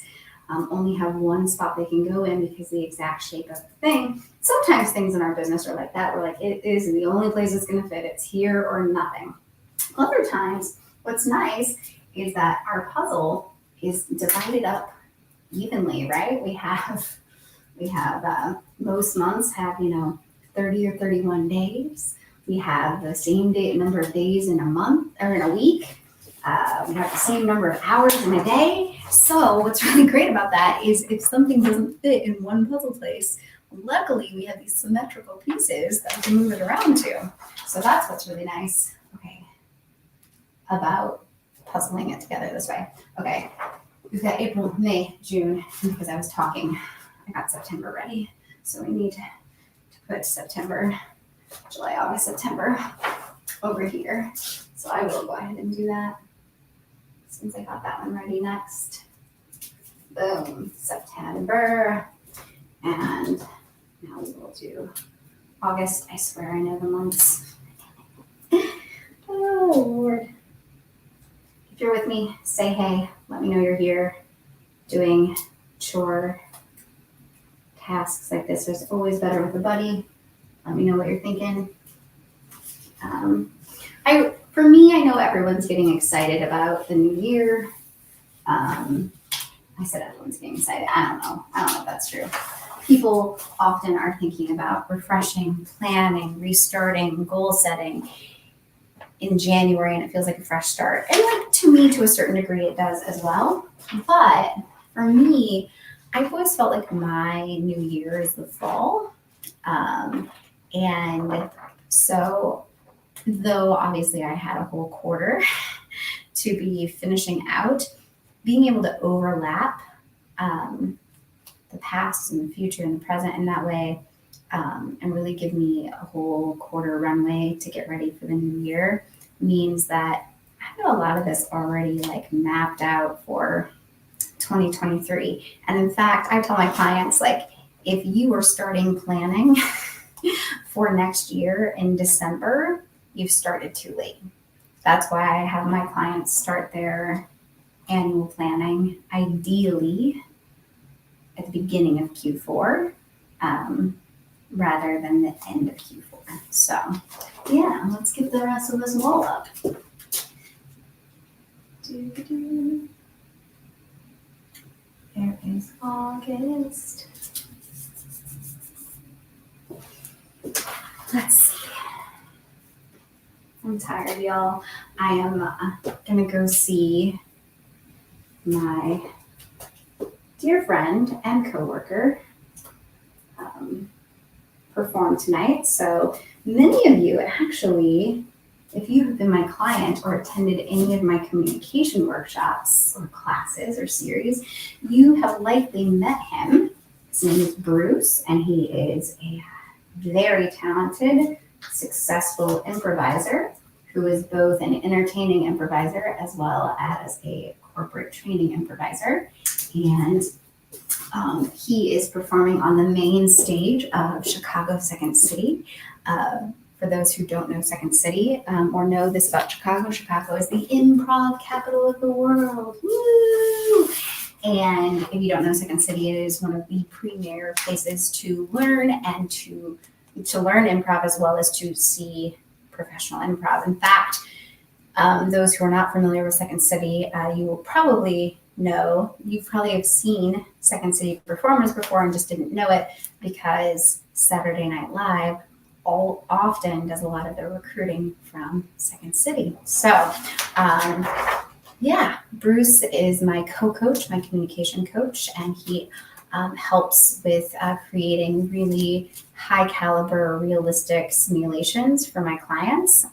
only have one spot they can go in because the exact shape of the thing. Sometimes things in our business are like that. We're like, it is the only place it's going to fit. It's here or nothing. Other times, what's nice is that our puzzle is divided up evenly, right? We have most months have 30 or 31 days. We have the same number of days in a month or in a week. We have the same number of hours in a day. So what's really great about that is if something doesn't fit in one puzzle place, luckily we have these symmetrical pieces that we can move it around to. So that's what's really nice, okay, about puzzling it together this way. Okay, we've got April, May, June, because I was talking, I got September ready. So we need to put September, July, August, September over here. So I will go ahead and do that since I got that one ready next. Boom, September. And now we will do August. I swear I know the months. Oh, Lord. If you're with me, say hey. Let me know you're here. Doing chore tasks like this is always better with a buddy. Let me know what you're thinking. For me, I know everyone's getting excited about the new year. I said everyone's getting excited. I don't know if that's true. People often are thinking about refreshing, planning, restarting, goal setting in January, and it feels like a fresh start. And to me, to a certain degree, it does as well. But for me, I've always felt like my new year is the fall. And so though obviously I had a whole quarter to be finishing out, being able to overlap the past and the future and the present in that way, and really give me a whole quarter runway to get ready for the new year means that I have a lot of this already mapped out for 2023. And in fact, I tell my clients, if you were starting planning for next year in December, you've started too late. That's why I have my clients start their annual planning, ideally at the beginning of Q4, rather than the end of Q4. So yeah, let's get the rest of this wall up. There is August. Let's see. I'm tired, y'all. I am gonna go see my dear friend and coworker perform tonight. So many of you actually, if you have been my client or attended any of my communication workshops or classes or series, you have likely met him. His name is Bruce, and he is a very talented, successful improviser who is both an entertaining improviser as well as a corporate training improviser. And he is performing on the main stage of Chicago Second City. For those who don't know Second City or know this about Chicago, Chicago is the improv capital of the world. Woo! And if you don't know Second City, it is one of the premier places to learn and to learn improv as well as to see professional improv. In fact, those who are not familiar with Second City, you will probably know, you probably have seen Second City performers before and just didn't know it because Saturday Night Live often does a lot of their recruiting from Second City. So, yeah, Bruce is my co-coach, my communication coach, and he helps with creating really high caliber, realistic simulations for my clients.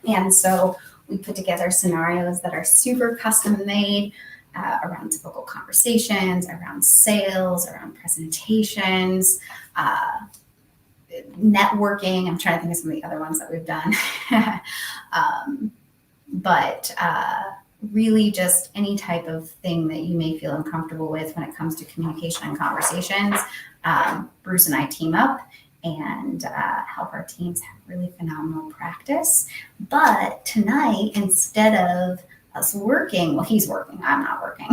And so we put together scenarios that are super custom made around typical conversations, around sales, around presentations, networking. I'm trying to think of some of the other ones that we've done. But really just any type of thing that you may feel uncomfortable with when it comes to communication and conversations. Bruce and I team up and help our teams have really phenomenal practice. But tonight, instead of us working, well, he's working, I'm not working.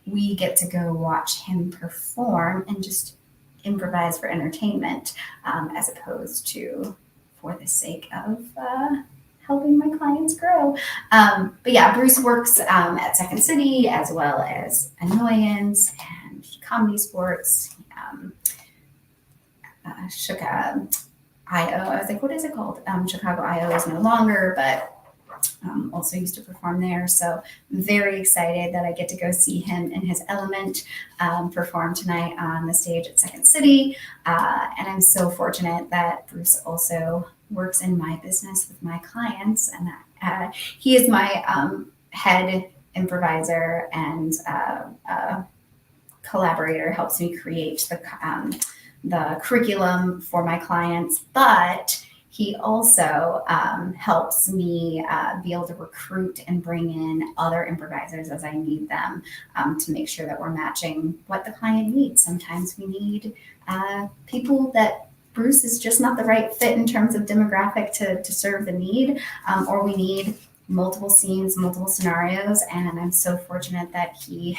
We get to go watch him perform and just improvise for entertainment, as opposed to for the sake of helping my clients grow. But yeah, Bruce works at Second City as well as Annoyance and Comedy Sports. Chicago IO. I was like, what is it called? Chicago IO is no longer, but also used to perform there. So I'm very excited that I get to go see him in his element perform tonight on the stage at Second City. And I'm so fortunate that Bruce also works in my business with my clients, and that he is my head improviser and collaborator, helps me create the curriculum for my clients, but he also helps me be able to recruit and bring in other improvisers as I need them, to make sure that we're matching what the client needs. Sometimes we need people that Bruce is just not the right fit in terms of demographic to serve the need, or we need multiple scenes, multiple scenarios, and I'm so fortunate that he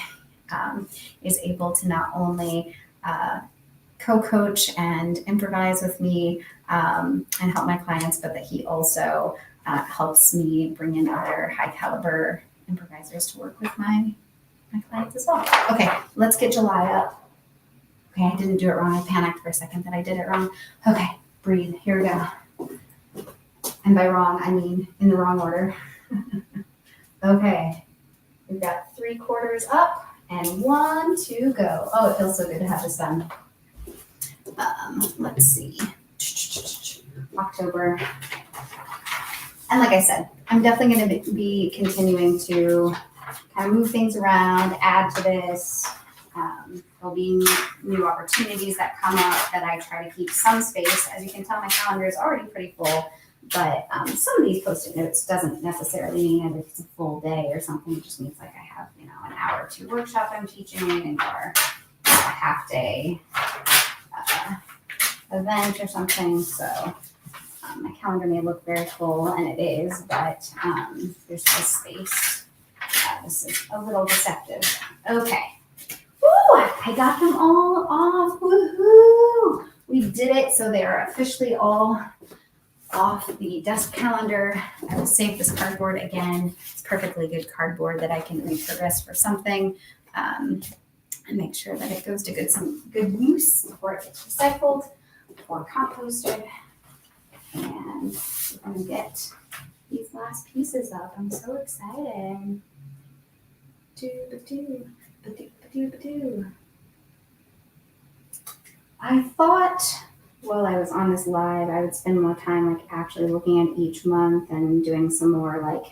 is able to not only co-coach and improvise with me and help my clients, but that he also helps me bring in other high caliber improvisers to work with my clients as well. Okay, let's get July up. Okay, I didn't do it wrong. I panicked for a second that I did it wrong. Okay, breathe. Here we go. And by wrong, I mean in the wrong order. Okay, we've got 3/4 up and 1 to go. Oh, it feels so good to have this done. Let's see. October. And like I said, I'm definitely going to be continuing to kind of move things around, add to this. There'll be new opportunities that come up that I try to keep some space. As you can tell, my calendar is already pretty full, but some of these Post-it notes doesn't necessarily mean that it's a full day or something. It just means like I have, an hour or two workshop I'm teaching, or a half day event or something. So my calendar may look very full, and it is, but there's still space. This is a little deceptive. Okay. Woo! I got them all off. Woohoo! We did it. So they are officially all off the desk calendar. I will save this cardboard again. It's perfectly good cardboard that I can repurpose for something, and make sure that it goes to some good use before it gets recycled or composted. And we're going to get these last pieces up. I'm so excited. I thought while I was on this live, I would spend more time actually looking at each month and doing some more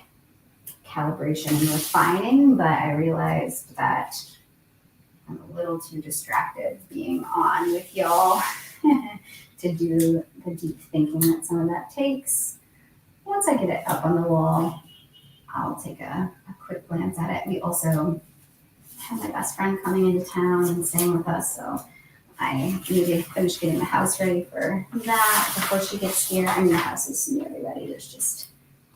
calibration and refining, but I realized that I'm a little too distracted being on with y'all to do the deep thinking that some of that takes. Once I get it up on the wall, I'll take a quick glance at it. We also have my best friend coming into town and staying with us, so I need to finish getting the house ready for that before she gets here. I mean, the house is nearly ready. There's just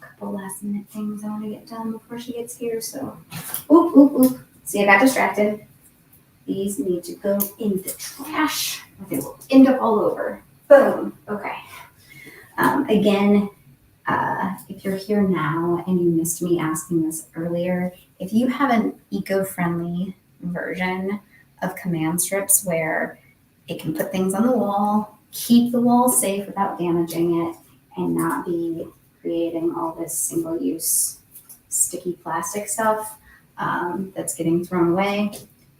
a couple last minute things I want to get done before she gets here. So, oop. See, I got distracted. These need to go in the trash, or they will end up all over. Boom. Okay. Again, if you're here now and you missed me asking this earlier, if you have an eco-friendly version of command strips where it can put things on the wall, keep the wall safe without damaging it, and not be creating all this single-use sticky plastic stuff, that's getting thrown away.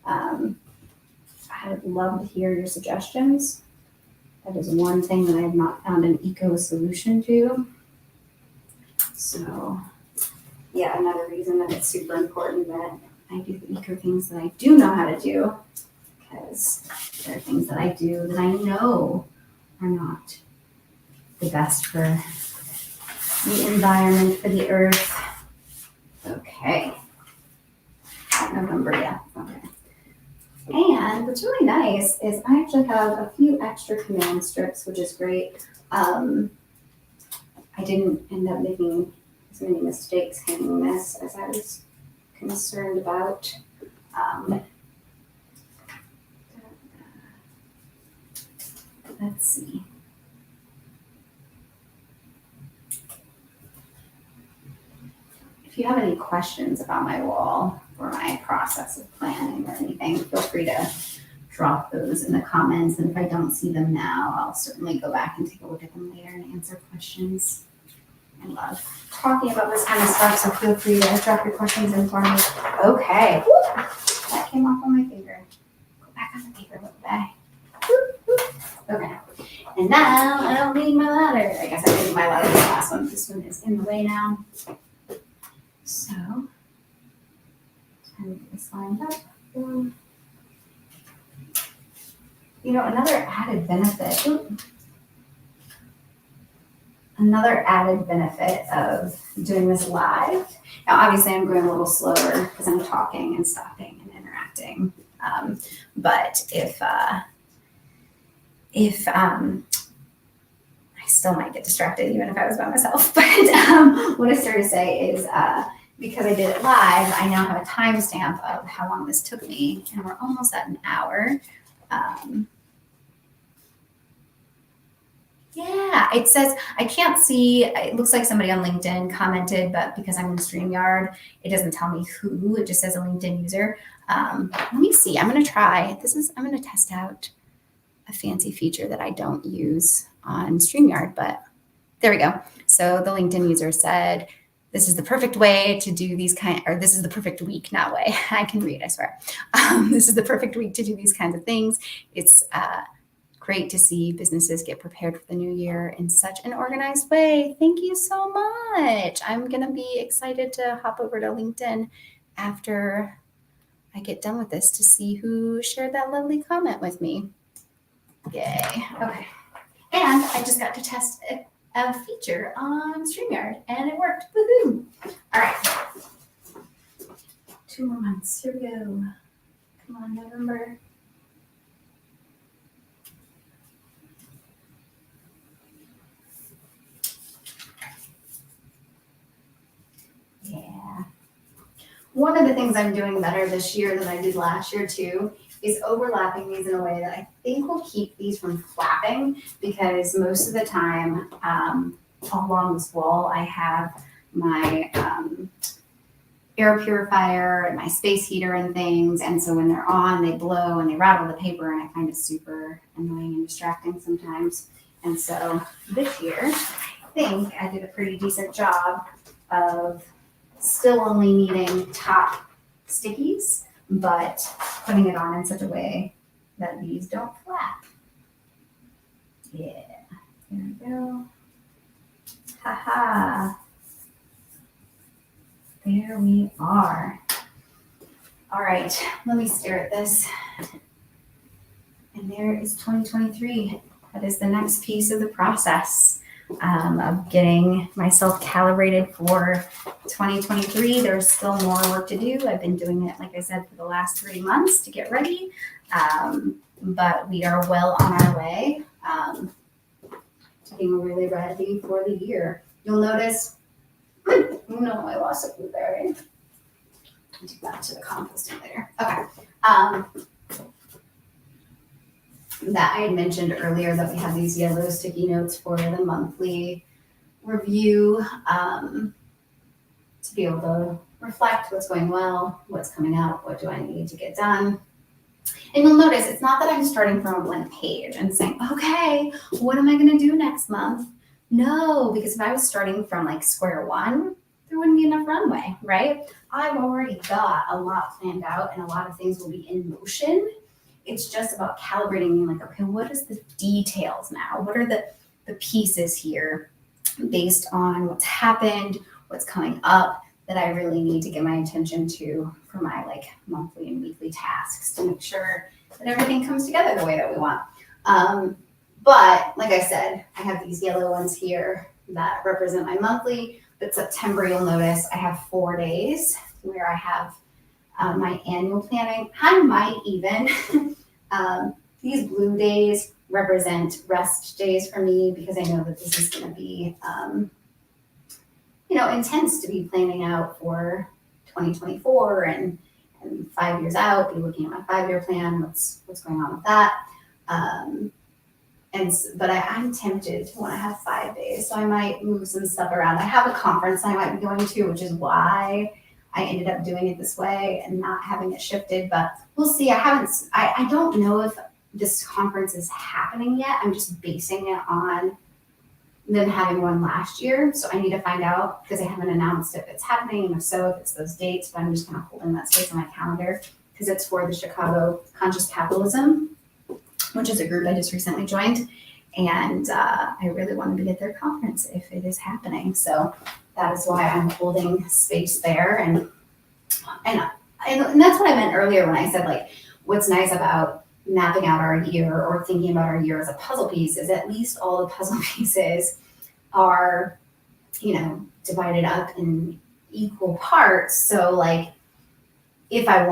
I'd love to hear your suggestions. That is one thing that I have not found an eco solution to. So yeah, another reason that it's super important that I do the eco things that I do know how to do, because there are things that I do that I know are not the best for the environment, for the earth. Okay. November, yeah. Okay. And what's really nice is I actually have a few extra command strips, which is great. I didn't end up making as many mistakes hanging this as I was concerned about. Let's see. If you have any questions about my wall or my process of planning or anything, feel free to drop those in the comments. And if I don't see them now, I'll certainly go back and take a look at them later and answer questions. I love talking about this kind of stuff, so feel free to drop your questions in for me. Okay. Woo! That came off on my finger. Go back on the paper a little bit. Okay. And now I don't need my ladder. I guess I didn't need my ladder this last one. This one is in the way now. So, time to get this lined up. You know, another added benefit of doing this live. Now, obviously, I'm going a little slower because I'm talking and stopping and interacting. But if I still might get distracted even if I was by myself. But what I started to say is because I did it live, I now have a timestamp of how long this took me, and we're almost at an hour. Yeah, it says, I can't see, it looks like somebody on LinkedIn commented, but because I'm in StreamYard, it doesn't tell me who, it just says a LinkedIn user. Let me see, I'm gonna try, I'm gonna test out a fancy feature that I don't use on StreamYard, but there we go. So the LinkedIn user said, this is the perfect way to do these this is the perfect week, not way, I can read, I swear. This is the perfect week to do these kinds of things. It's great to see businesses get prepared for the new year in such an organized way. Thank you so much. I'm gonna be excited to hop over to LinkedIn after I get done with this to see who shared that lovely comment with me. Yay, okay. And I just got to test a feature on StreamYard and it worked, woohoo. All right, 2 more months, here we go. Come on, November. Yeah. One of the things I'm doing better this year than I did last year too is overlapping these in a way that I think will keep these from flapping, because most of the time along this wall I have my air purifier and my space heater and things, and so when they're on they blow and they rattle the paper and I find it super annoying and distracting sometimes. And so this year I think I did a pretty decent job of still only needing top stickies, but putting it on in such a way that these don't flap. Yeah, there we go. Haha. There we are. All right, let me stare at this. And there is 2023. That is the next piece of the process of getting myself calibrated for 2023. There's still more work to do. I've been doing it, like I said, for the last 3 months to get ready. But we are well on our way to being really ready for the year. You'll notice, no, I lost a blueberry. I'll do that to the composting later. Okay. That I had mentioned earlier that we have these yellow sticky notes for the monthly review to be able to reflect what's going well, what's coming up, what do I need to get done. And you'll notice it's not that I'm starting from a blank page and saying, okay, what am I going to do next month? No, because if I was starting from like square one, there wouldn't be enough runway, right? I've already got a lot planned out and a lot of things will be in motion. It's just about calibrating and like, okay, what is the details now? What are the pieces here based on what's happened, what's coming up that I really need to give my attention to for my like monthly and weekly tasks to make sure that everything comes together the way that we want. But like I said, I have these yellow ones here that represent my monthly, but September, you'll notice I have 4 days where I have my annual planning. I might even, these blue days represent rest days for me because I know that this is going to be, intense to be planning out for 2024 and 5 years out, be looking at my 5-year plan, what's going on with that. But I'm tempted to want to have 5 days, so I might move some stuff around. I have a conference I might be going to, which is why I ended up doing it this way and not having it shifted, but we'll see. I don't know if this conference is happening yet. I'm just basing it on them having one last year. So I need to find out because they haven't announced if it's happening, and if so, if it's those dates, but I'm just kind of holding that space on my calendar because it's for the Chicago Conscious Capitalism, which is a group I just recently joined. And I really want to be at their conference if it is happening. So that is why I'm holding space there. And that's what I meant earlier when I said, like, what's nice about mapping out our year or thinking about our year as a puzzle piece is at least all the puzzle pieces are, divided up in equal parts. So like, if I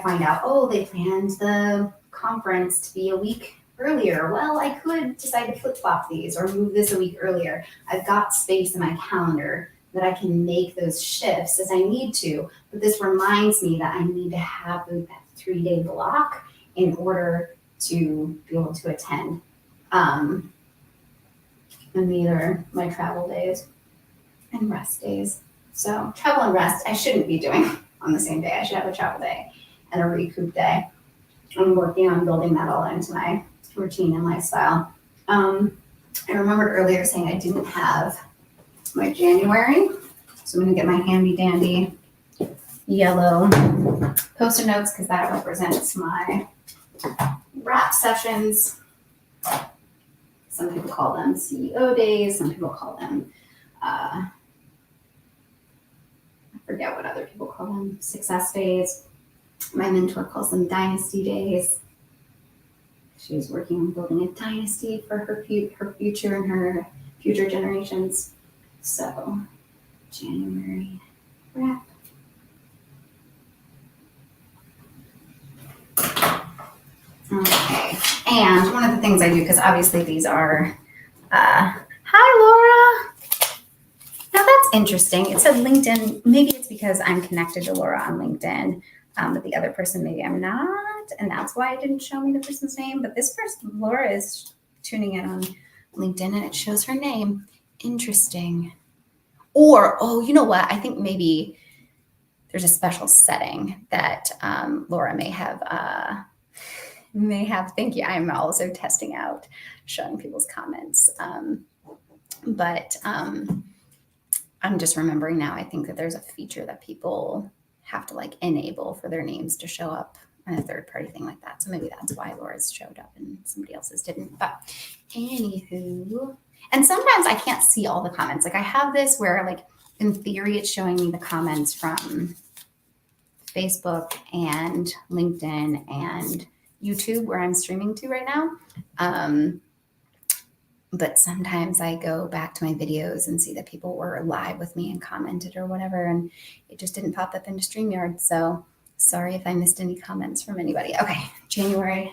find out, oh, they planned the conference to be a week earlier, well, I could decide to flip-flop these or move this a week earlier. I've got space in my calendar that I can make those shifts as I need to, but this reminds me that I need to have that 3-day block in order to be able to attend. And these are my travel days and rest days. So travel and rest, I shouldn't be doing on the same day. I should have a travel day and a recoup day. I'm working on building that all into my routine and lifestyle. I remembered earlier saying I didn't have my January, so I'm going to get my handy dandy yellow Post-it notes because that represents my wrap sessions. Some people call them CEO days. Some people call them, I forget what other people call them, success days. My mentor calls them dynasty days. She's working on building a dynasty for her future and her future generations. So, January wrap. Okay, and one of the things I do, because obviously these are, hi Laura. Now that's interesting. It said LinkedIn. Maybe it's because I'm connected to Laura on LinkedIn, but the other person maybe I'm not, and that's why it didn't show me the person's name. But this person, Laura, is tuning in on LinkedIn, and it shows her name. Interesting. Or, oh, you know what? I think maybe there's a special setting that Laura may have. Thank you. I'm also testing out, showing people's comments. But I'm just remembering now, I think that there's a feature that people have to like enable for their names to show up on a third party thing like that. So maybe that's why Laura's showed up and somebody else's didn't. But anywho, and sometimes I can't see all the comments. Like I have this where like in theory, it's showing me the comments from Facebook and LinkedIn and YouTube where I'm streaming to right now. But sometimes I go back to my videos and see that people were live with me and commented or whatever, and it just didn't pop up into StreamYard. So sorry if I missed any comments from anybody. Okay, January.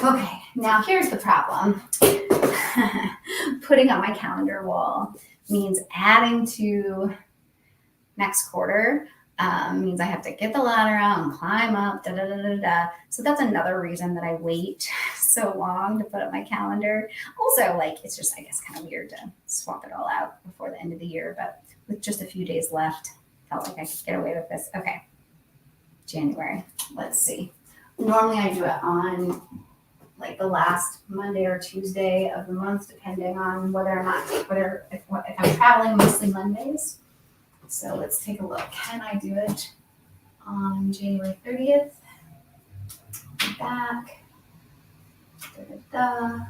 Okay, now here's the problem. Putting up my calendar wall means adding to next quarter. Means I have to get the ladder out and climb up, So that's another reason that I wait so long to put up my calendar. Also, like, it's just, I guess, kind of weird to swap it all out before the end of the year. But with just a few days left, felt like I could get away with this. Okay, January. Let's see. Normally I do it on like the last Monday or Tuesday of the month, depending on whether or not, if I'm traveling, mostly Mondays. So let's take a look. Can I do it on January 30th? Back. Da, da,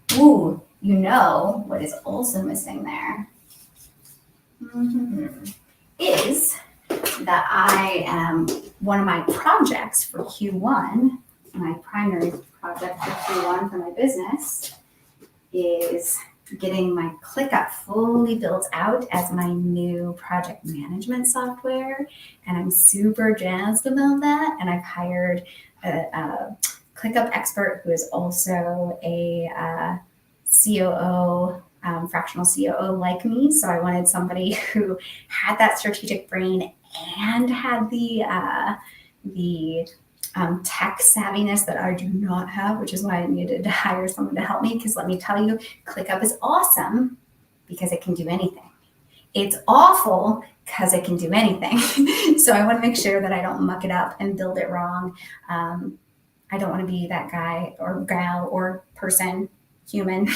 da. Ooh, you know what is also missing there is that I am one of my projects for Q1, my primary project for Q1 for my business is getting my ClickUp fully built out as my new project management software. And I'm super jazzed about that. And I've hired a ClickUp expert who is also a COO, fractional COO like me. So I wanted somebody who had that strategic brain and had the tech savviness that I do not have, which is why I needed to hire someone to help me. Because let me tell you, ClickUp is awesome because it can do anything. It's awful because it can do anything. So I want to make sure that I don't muck it up and build it wrong. I don't want to be that guy or gal or person, human,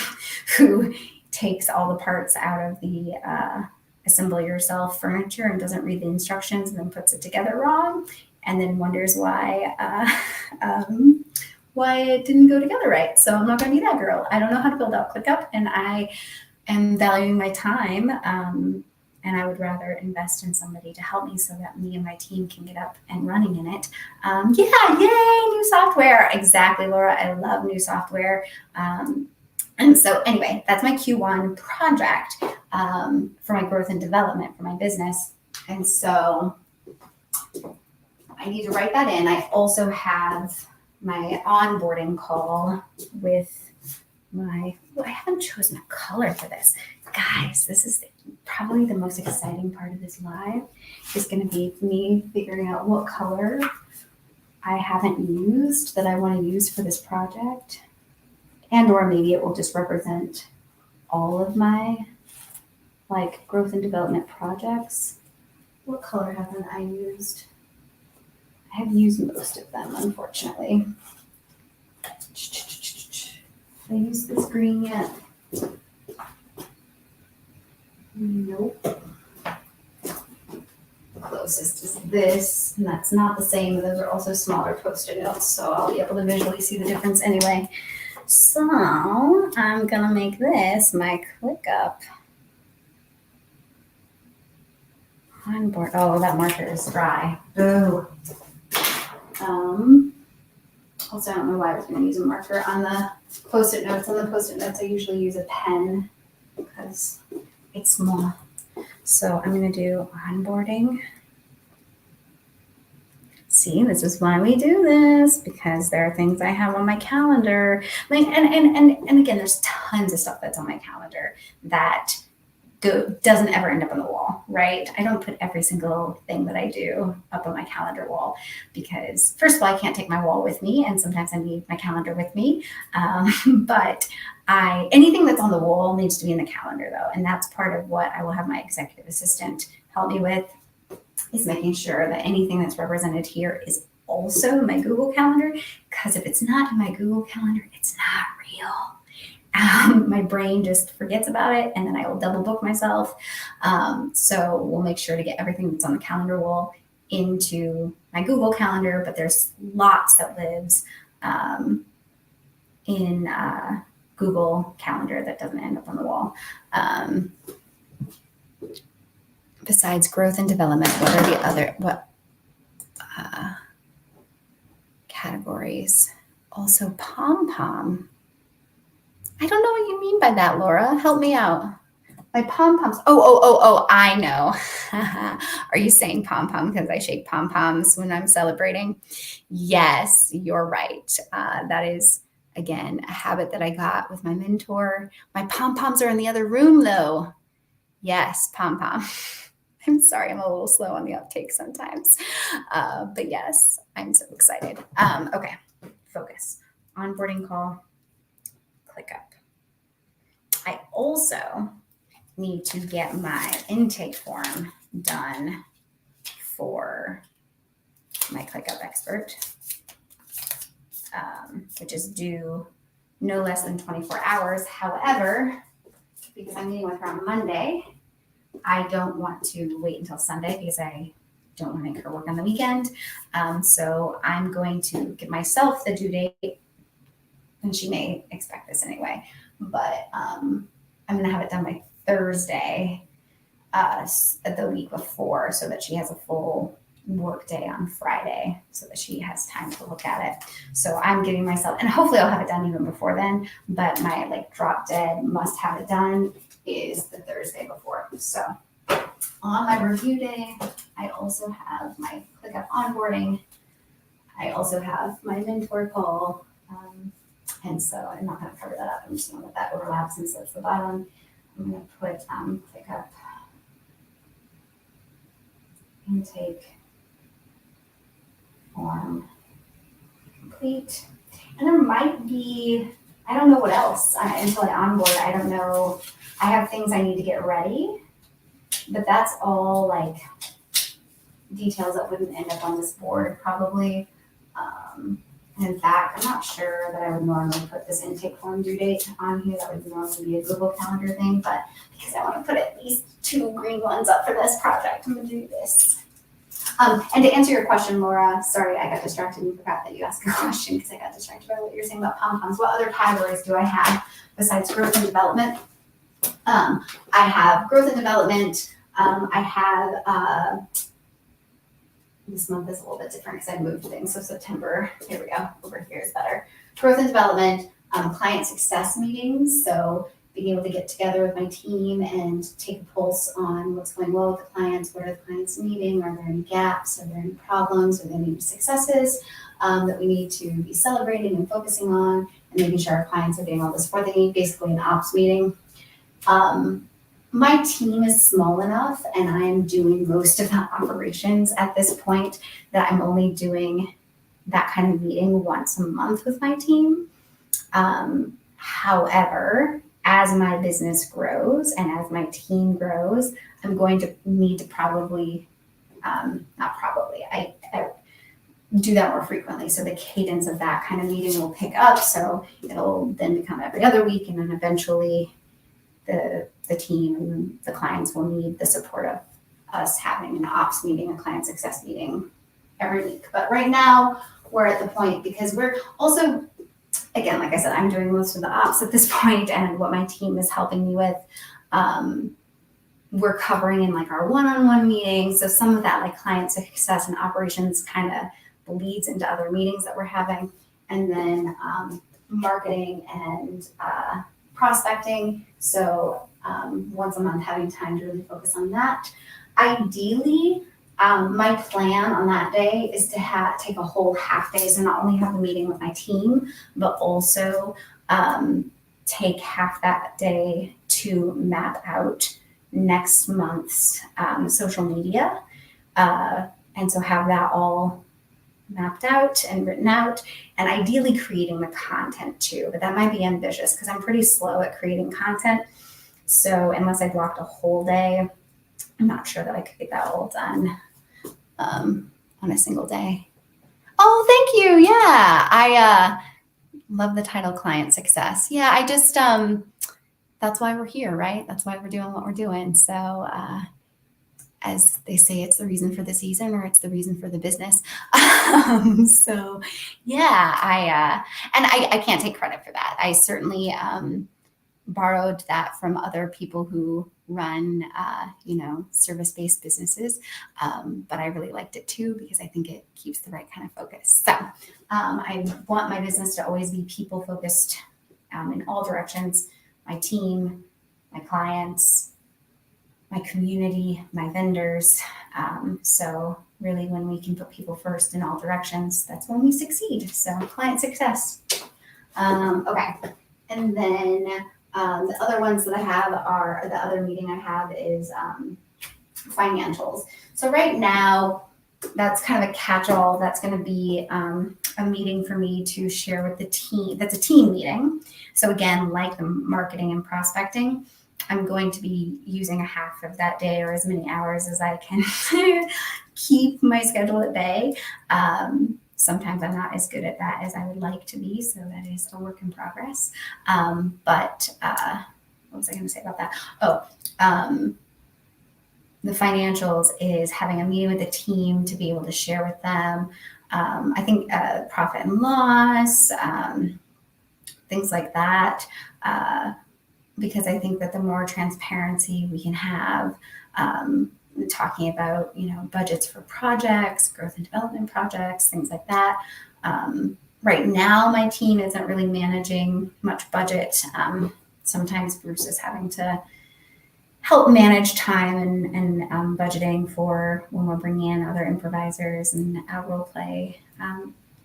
who takes all the parts out of the assemble yourself furniture and doesn't read the instructions and then puts it together wrong and then wonders why it didn't go together right. So I'm not going to be that girl. I don't know how to build out ClickUp, and I am valuing my time, and I would rather invest in somebody to help me so that me and my team can get up and running in it. Yay, new software. Exactly, Laura. I love new software. And so anyway, that's my Q1 project for my growth and development for my business. And so I need to write that in. I also have my onboarding call with I haven't chosen a color for this. Guys, this is probably the most exciting part of this live is going to be me figuring out what color I haven't used that I want to use for this project. And or maybe it will just represent all of my growth and development projects. What color haven't I used? I have used most of them, unfortunately. Did I use this green yet? Nope. The closest is this, and that's not the same. Those are also smaller Post-it notes, so I'll be able to visually see the difference anyway. So I'm gonna make this my ClickUp onboard. Oh, that marker is dry. Boo. Also, I don't know why I was going to use a marker on the Post-it notes. On the Post-it notes, I usually use a pen because it's small. So I'm going to do onboarding. See, this is why we do this, because there are things I have on my calendar. And again, there's tons of stuff that's on my calendar that doesn't ever end up on the wall, right? I don't put every single thing that I do up on my calendar wall because, first of all, I can't take my wall with me, and sometimes I need my calendar with me. But anything that's on the wall needs to be in the calendar, though, and that's part of what I will have my executive assistant help me with, is making sure that anything that's represented here is also in my Google Calendar, because if it's not in my Google Calendar, it's not real. My brain just forgets about it, and then I will double book myself. So we'll make sure to get everything that's on the calendar wall into my Google Calendar, but there's lots that lives in Google Calendar that doesn't end up on the wall. Besides growth and development, what are the other categories? Also pom-pom. I don't know what you mean by that, Laura. Help me out. My pom-poms. Oh, I know. Are you saying pom-pom because I shake pom-poms when I'm celebrating? Yes, you're right. That is, again, a habit that I got with my mentor. My pom-poms are in the other room, though. Yes, pom-pom. I'm sorry, I'm a little slow on the uptake sometimes. But yes, I'm so excited. Okay, focus. Onboarding call, ClickUp. I also need to get my intake form done for my ClickUp expert, which is due no less than 24 hours. However, because I'm meeting with her on Monday, I don't want to wait until Sunday because I don't want to make her work on the weekend. So I'm going to give myself the due date, and she may expect this anyway, but I'm going to have it done by Thursday, the week before, so that she has a full work day on Friday, so that she has time to look at it. So I'm giving myself, and hopefully I'll have it done even before then, but my like drop dead must have it done is the Thursday before. So on my review day, I also have my ClickUp onboarding. I also have my mentor call. And so I'm not going to cover that up. I'm just going to let that overlap since that's the bottom. I'm going to put ClickUp intake form complete. And there might be, I don't know what else until I onboard. I don't know. I have things I need to get ready, but that's all like details that wouldn't end up on this board probably. And in fact, I'm not sure that I would normally put this intake form due date on here. That would normally be a Google Calendar thing, but because I want to put at least 2 green ones up for this project, I'm going to do this. And to answer your question, Laura, sorry, I got distracted and forgot that you asked a question because I got distracted by what you were saying about pom-poms. What other categories do I have besides growth and development? I have growth and development. I have, this month is a little bit different because I moved things. So September, here we go, over here is better. Growth and development, client success meetings. So being able to get together with my team and take a pulse on what's going well with the clients, what are the clients needing, are there any gaps, are there any problems, are there any successes that we need to be celebrating and focusing on, and making sure our clients are getting all the support they need, basically an ops meeting. My team is small enough and I'm doing most of the operations at this point that I'm only doing that kind of meeting once a month with my team. However, as my business grows and as my team grows, I'm going to need to probably, I do that more frequently. So the cadence of that kind of meeting will pick up. So it'll then become every other week, and then eventually the team and the clients will need the support of us having an ops meeting, a client success meeting every week. But right now we're at the point, because we're also, again, like I said, I'm doing most of the ops at this point, and what my team is helping me with, we're covering in like our one-on-one meetings. So some of that like client success and operations kind of bleeds into other meetings that we're having. And then marketing and prospecting. So once a month, having time to really focus on that. Ideally, my plan on that day is to take a whole half day. So not only have the meeting with my team, but also take half that day to map out next month's social media. And so have that all mapped out and written out, and ideally creating the content too. But that might be ambitious because I'm pretty slow at creating content. So unless I blocked a whole day, I'm not sure that I could get that all done on a single day. Oh, thank you. Yeah, I love the title Client Success. Yeah, I just, that's why we're here, right? That's why we're doing what we're doing. So as they say, it's the reason for the season, or it's the reason for the business. So yeah, I can't take credit for that. I certainly borrowed that from other people who run, service-based businesses. But I really liked it too, because I think it keeps the right kind of focus. So I want my business to always be people-focused in all directions. My team, my clients, my community, my vendors. So really, when we can put people first in all directions, that's when we succeed. So client success. Okay. And then the other ones that I have are, the other meeting I have is financials. So right now, that's kind of a catch-all. That's going to be a meeting for me to share with the team. That's a team meeting. So again, like the marketing and prospecting, I'm going to be using a half of that day, or as many hours as I can keep my schedule at bay. Sometimes I'm not as good at that as I would like to be, so that is a work in progress. But what was I going to say about that? the financials is having a meeting with the team to be able to share with them. I think profit and loss, things like that, because I think that the more transparency we can have, talking about, budgets for projects, growth and development projects, things like that. Right now, my team isn't really managing much budget. Sometimes Bruce is having to help manage time and budgeting for when we're bringing in other improvisers and role play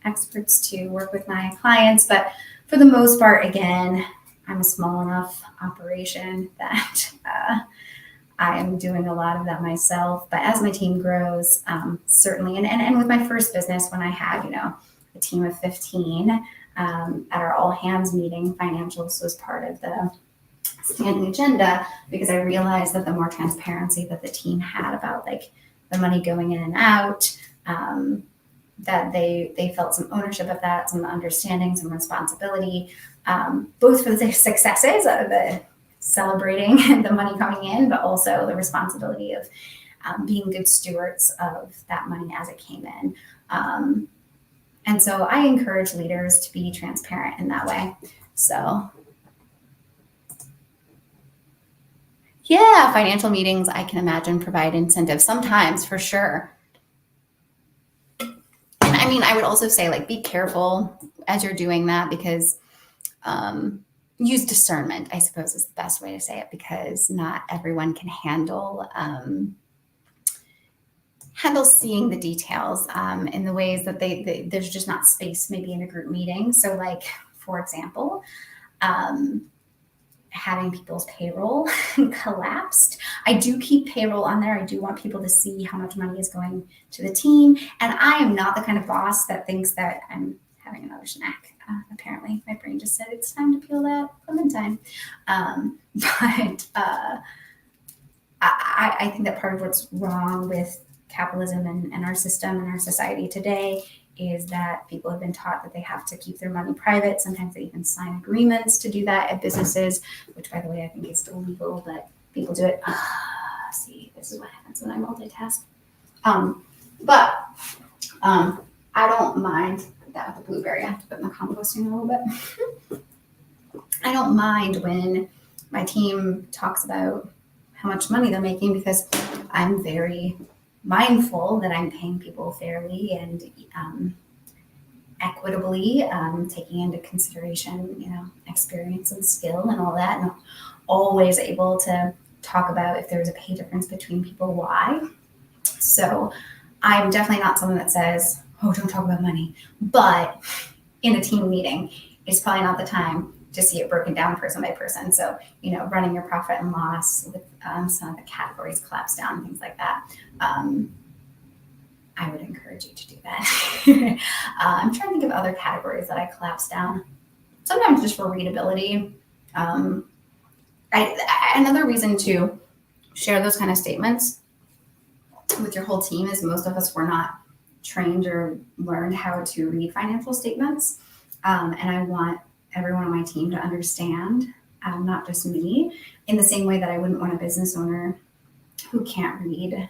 experts to work with my clients. But for the most part, again, I'm a small enough operation that I am doing a lot of that myself. But as my team grows, certainly, and with my first business, when I had, a team of 15 at our all hands meeting, financials was part of the standing agenda, because I realized that the more transparency that the team had about like the money going in and out, that they felt some ownership of that, some understanding, some responsibility, both for the successes of the celebrating the money coming in, but also the responsibility of being good stewards of that money as it came in. And so I encourage leaders to be transparent in that way. So yeah, financial meetings, I can imagine, provide incentives sometimes, for sure. And I mean, I would also say, like, be careful as you're doing that, because use discernment, I suppose, is the best way to say it, because not everyone can handle seeing the details in the ways that there's just not space maybe in a group meeting. So, like, for example, having people's payroll collapsed. I do keep payroll on there. I do want people to see how much money is going to the team. And I am not the kind of boss that thinks that I'm having another snack. Apparently, my brain just said it's time to peel that clementine. But I think that part of what's wrong with capitalism and our system and our society today is that people have been taught that they have to keep their money private. Sometimes they even sign agreements to do that at businesses, which, by the way, I think is illegal, but people do it. See, this is what happens when I multitask. But I don't mind that with the blueberry. I have to put in the composting a little bit. I don't mind when my team talks about how much money they're making, because I'm very mindful that I'm paying people fairly and equitably, taking into consideration, experience and skill and all that, and always able to talk about if there's a pay difference between people, why. So I'm definitely not someone that says, oh, don't talk about money. But in a team meeting, it's probably not the time to see it broken down person by person. So, running your profit and loss with some of the categories collapsed down, things like that. I would encourage you to do that. I'm trying to think of other categories that I collapsed down. Sometimes just for readability. Another reason to share those kind of statements with your whole team is most of us were not trained or learned how to read financial statements. And I want everyone on my team to understand, not just me, in the same way that I wouldn't want a business owner who can't read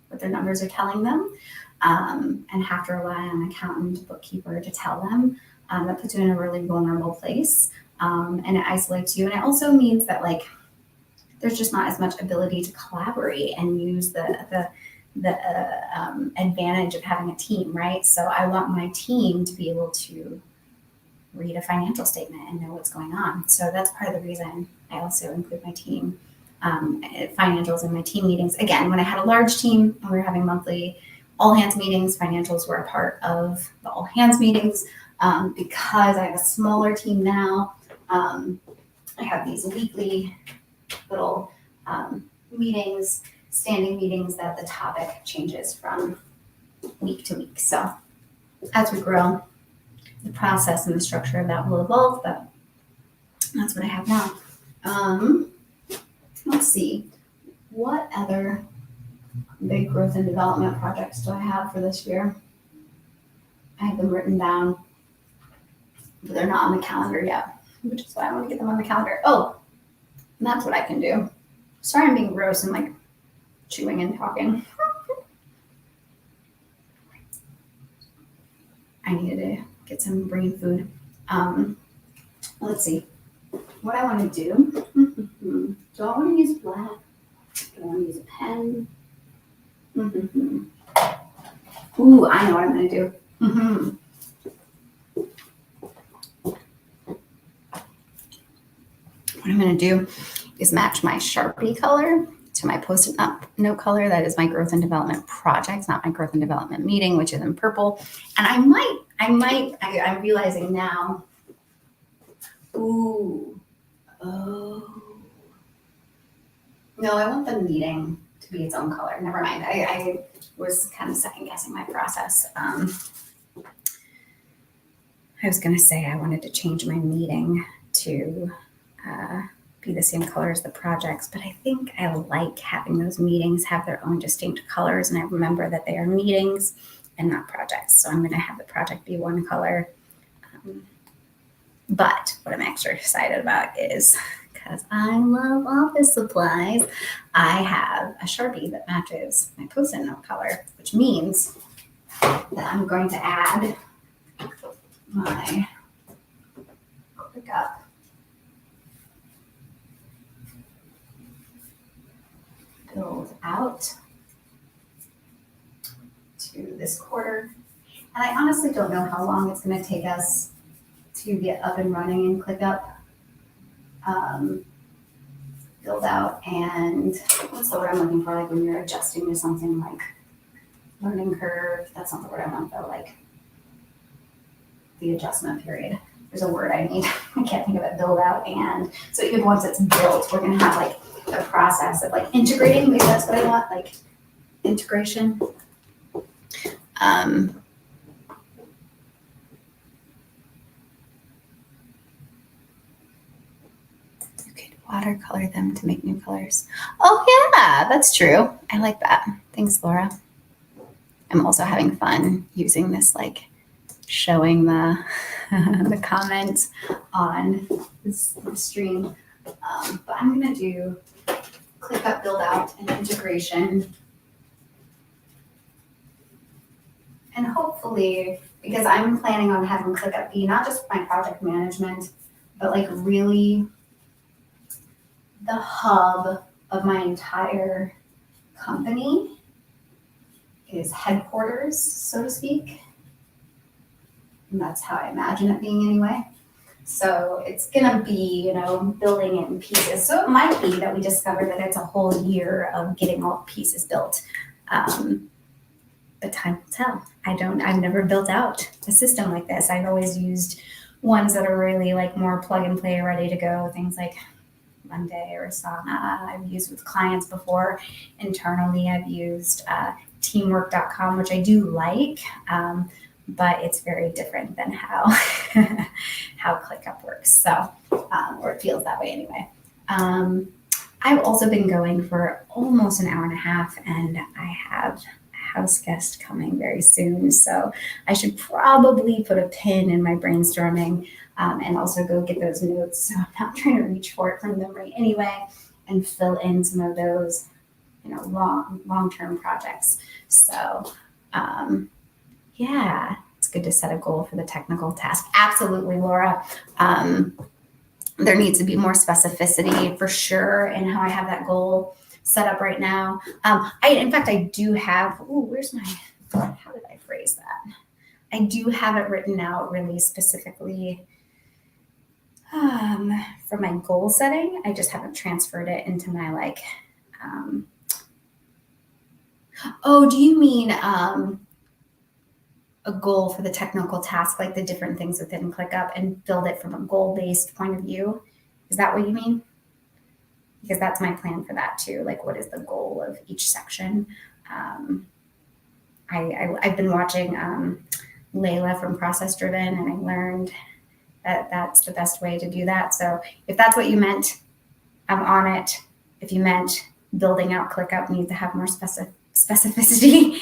what their numbers are telling them, and have to rely on an accountant, bookkeeper to tell them. That puts you in a really vulnerable place, and it isolates you. And it also means that, like, there's just not as much ability to collaborate and use the advantage of having a team, right? So I want my team to be able to read a financial statement and know what's going on. So that's part of the reason I also include my team financials in my team meetings. Again, when I had a large team and we were having monthly all hands meetings, financials were a part of the all hands meetings. Because I have a smaller team now, I have these weekly little meetings, standing meetings, that the topic changes from week to week. So as we grow, the process and the structure of that will evolve, but that's what I have now. Let's see, what other big growth and development projects do I have for this year? I have them written down, but they're not on the calendar yet, which is why I want to get them on the calendar. Oh, and that's what I can do. Sorry, I'm being gross and like chewing and talking. I needed to get some brain food. Let's see what I want to do. Do I want to use black? Do I want to use a pen? Ooh, I know what I'm going to do. What I'm going to do is match my Sharpie color to my Post-it note color. That is my growth and development project, not my growth and development meeting, which is in purple. And I'm realizing now. Ooh. Oh. No, I want the meeting to be its own color. Never mind. I was kind of second guessing my process. I was going to say I wanted to change my meeting to be the same color as the projects, but I think I like having those meetings have their own distinct colors, and I remember that they are meetings and not projects. So I'm going to have the project be one color. But what I'm extra excited about is, because I love office supplies, I have a Sharpie that matches my Post-it note color, which means that I'm going to add my ClickUp build out to this quarter. And I honestly don't know how long it's going to take us to get up and running in ClickUp. Build out, and what's the word I'm looking for? Like when you're adjusting to something, like learning curve. That's not the word I want though. Like the adjustment period. There's a word I need. I can't think of it. Build out, and so even once it's built, we're gonna have like the process of like integrating. Maybe that's what I want. Like integration. Watercolor them to make new colors. Oh yeah, that's true. I like that. Thanks, Laura. I'm also having fun using this, like showing the the comments on this stream. But I'm gonna do ClickUp build out and integration. And hopefully, because I'm planning on having ClickUp be not just my project management, but like really the hub of my entire company, is headquarters, so to speak. And that's how I imagine it being anyway. So it's gonna be, building it in pieces. So it might be that we discover that it's a whole year of getting all pieces built. But time will tell. I've never built out a system like this. I've always used ones that are really like more plug and play, ready to go, things like Monday or Asana. I've used with clients before. Internally, I've used teamwork.com, which I do like, but it's very different than how ClickUp works. So, or it feels that way anyway. I've also been going for almost an hour and a half, and I have a house guest coming very soon. So I should probably put a pin in my brainstorming. And also go get those notes. So I'm not trying to reach for it from memory anyway, and fill in some of those, long-term projects. So, yeah, it's good to set a goal for the technical task. Absolutely, Laura. There needs to be more specificity for sure in how I have that goal set up right now. In fact, I do have, how did I phrase that? I do have it written out really specifically for my goal setting. I just haven't transferred it into my do you mean a goal for the technical task, like the different things within ClickUp, and build it from a goal-based point of view? Is that what you mean? Because that's my plan for that too. Like, what is the goal of each section? I've been watching Layla from Process Driven, and I learned that that's the best way to do that. So if that's what you meant, I'm on it. If you meant building out ClickUp needs to have more specificity,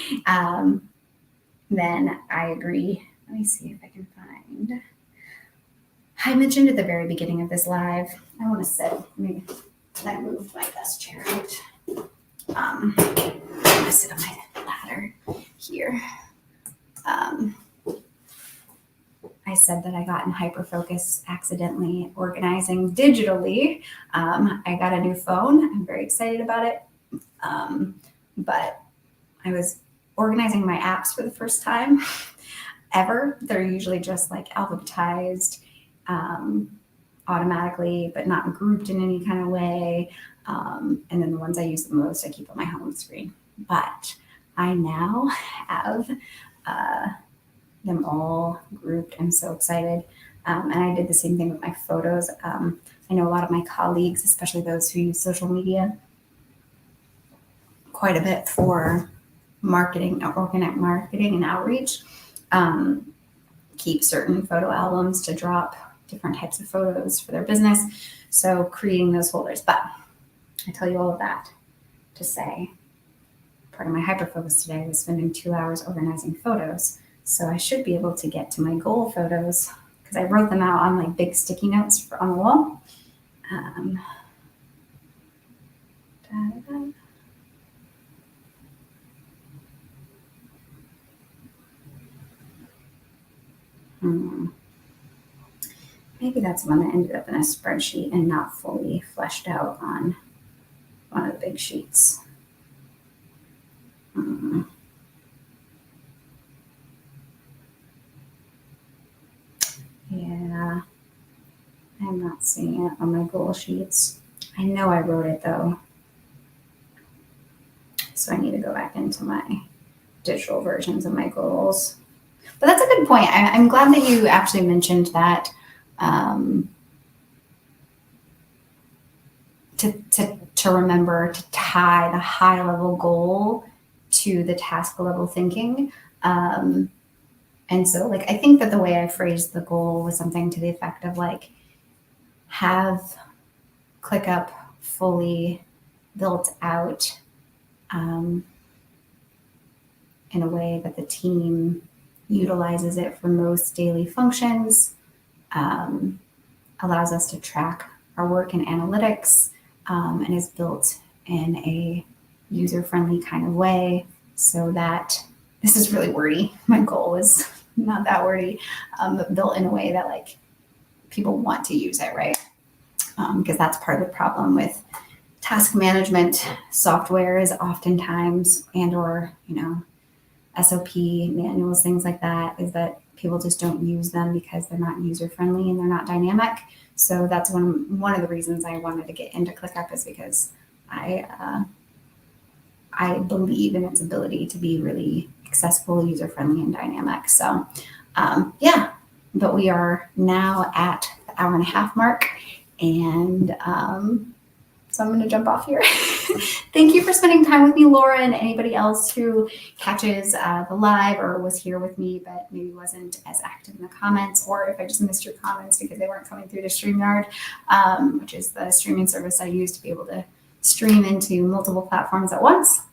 then I agree. Let me see if I can find. I mentioned at the very beginning of this live, I want to sit. Maybe I moved my desk chair out. I'm gonna sit on my ladder here. I said that I got in hyperfocus accidentally organizing digitally. I got a new phone. I'm very excited about it. But I was organizing my apps for the first time ever. They're usually just like alphabetized automatically, but not grouped in any kind of way. And then the ones I use the most, I keep on my home screen. But I now have them all grouped. I'm so excited. And I did the same thing with my photos. I know a lot of my colleagues, especially those who use social media quite a bit for marketing, organic marketing and outreach, keep certain photo albums to drop different types of photos for their business. So creating those folders. But I tell you all of that to say part of my hyperfocus today was spending 2 hours organizing photos. So I should be able to get to my goal photos because I wrote them out on like big sticky notes on the wall. Maybe that's one that ended up in a spreadsheet and not fully fleshed out on one of the big sheets. Yeah, I'm not seeing it on my goal sheets. I know I wrote it though. So I need to go back into my digital versions of my goals. But that's a good point. I'm glad that you actually mentioned that. To remember to tie the high level goal to the task level thinking. And so like, I think that the way I phrased the goal was something to the effect of like, have ClickUp fully built out in a way that the team utilizes it for most daily functions, allows us to track our work in analytics, and is built in a user-friendly kind of way so that, this is really wordy, my goal is not that wordy, but built in a way that like people want to use it, right? Because that's part of the problem with task management software is oftentimes, and or, SOP manuals, things like that, is that people just don't use them because they're not user-friendly and they're not dynamic. So that's one of the reasons I wanted to get into ClickUp, is because I believe in its ability to be really accessible, user-friendly, and dynamic. So yeah, but we are now at the 1.5 hour mark, and so I'm going to jump off here. Thank you for spending time with me, Laura, and anybody else who catches the live or was here with me but maybe wasn't as active in the comments, or if I just missed your comments because they weren't coming through to StreamYard, which is the streaming service I use to be able to stream into multiple platforms at once.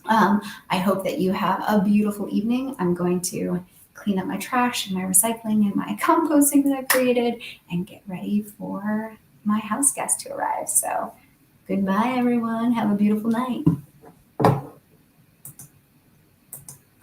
I hope that you have a beautiful evening. I'm going to clean up my trash and my recycling and my composting that I've created and get ready for my house guest to arrive. So goodbye, everyone. Have a beautiful night.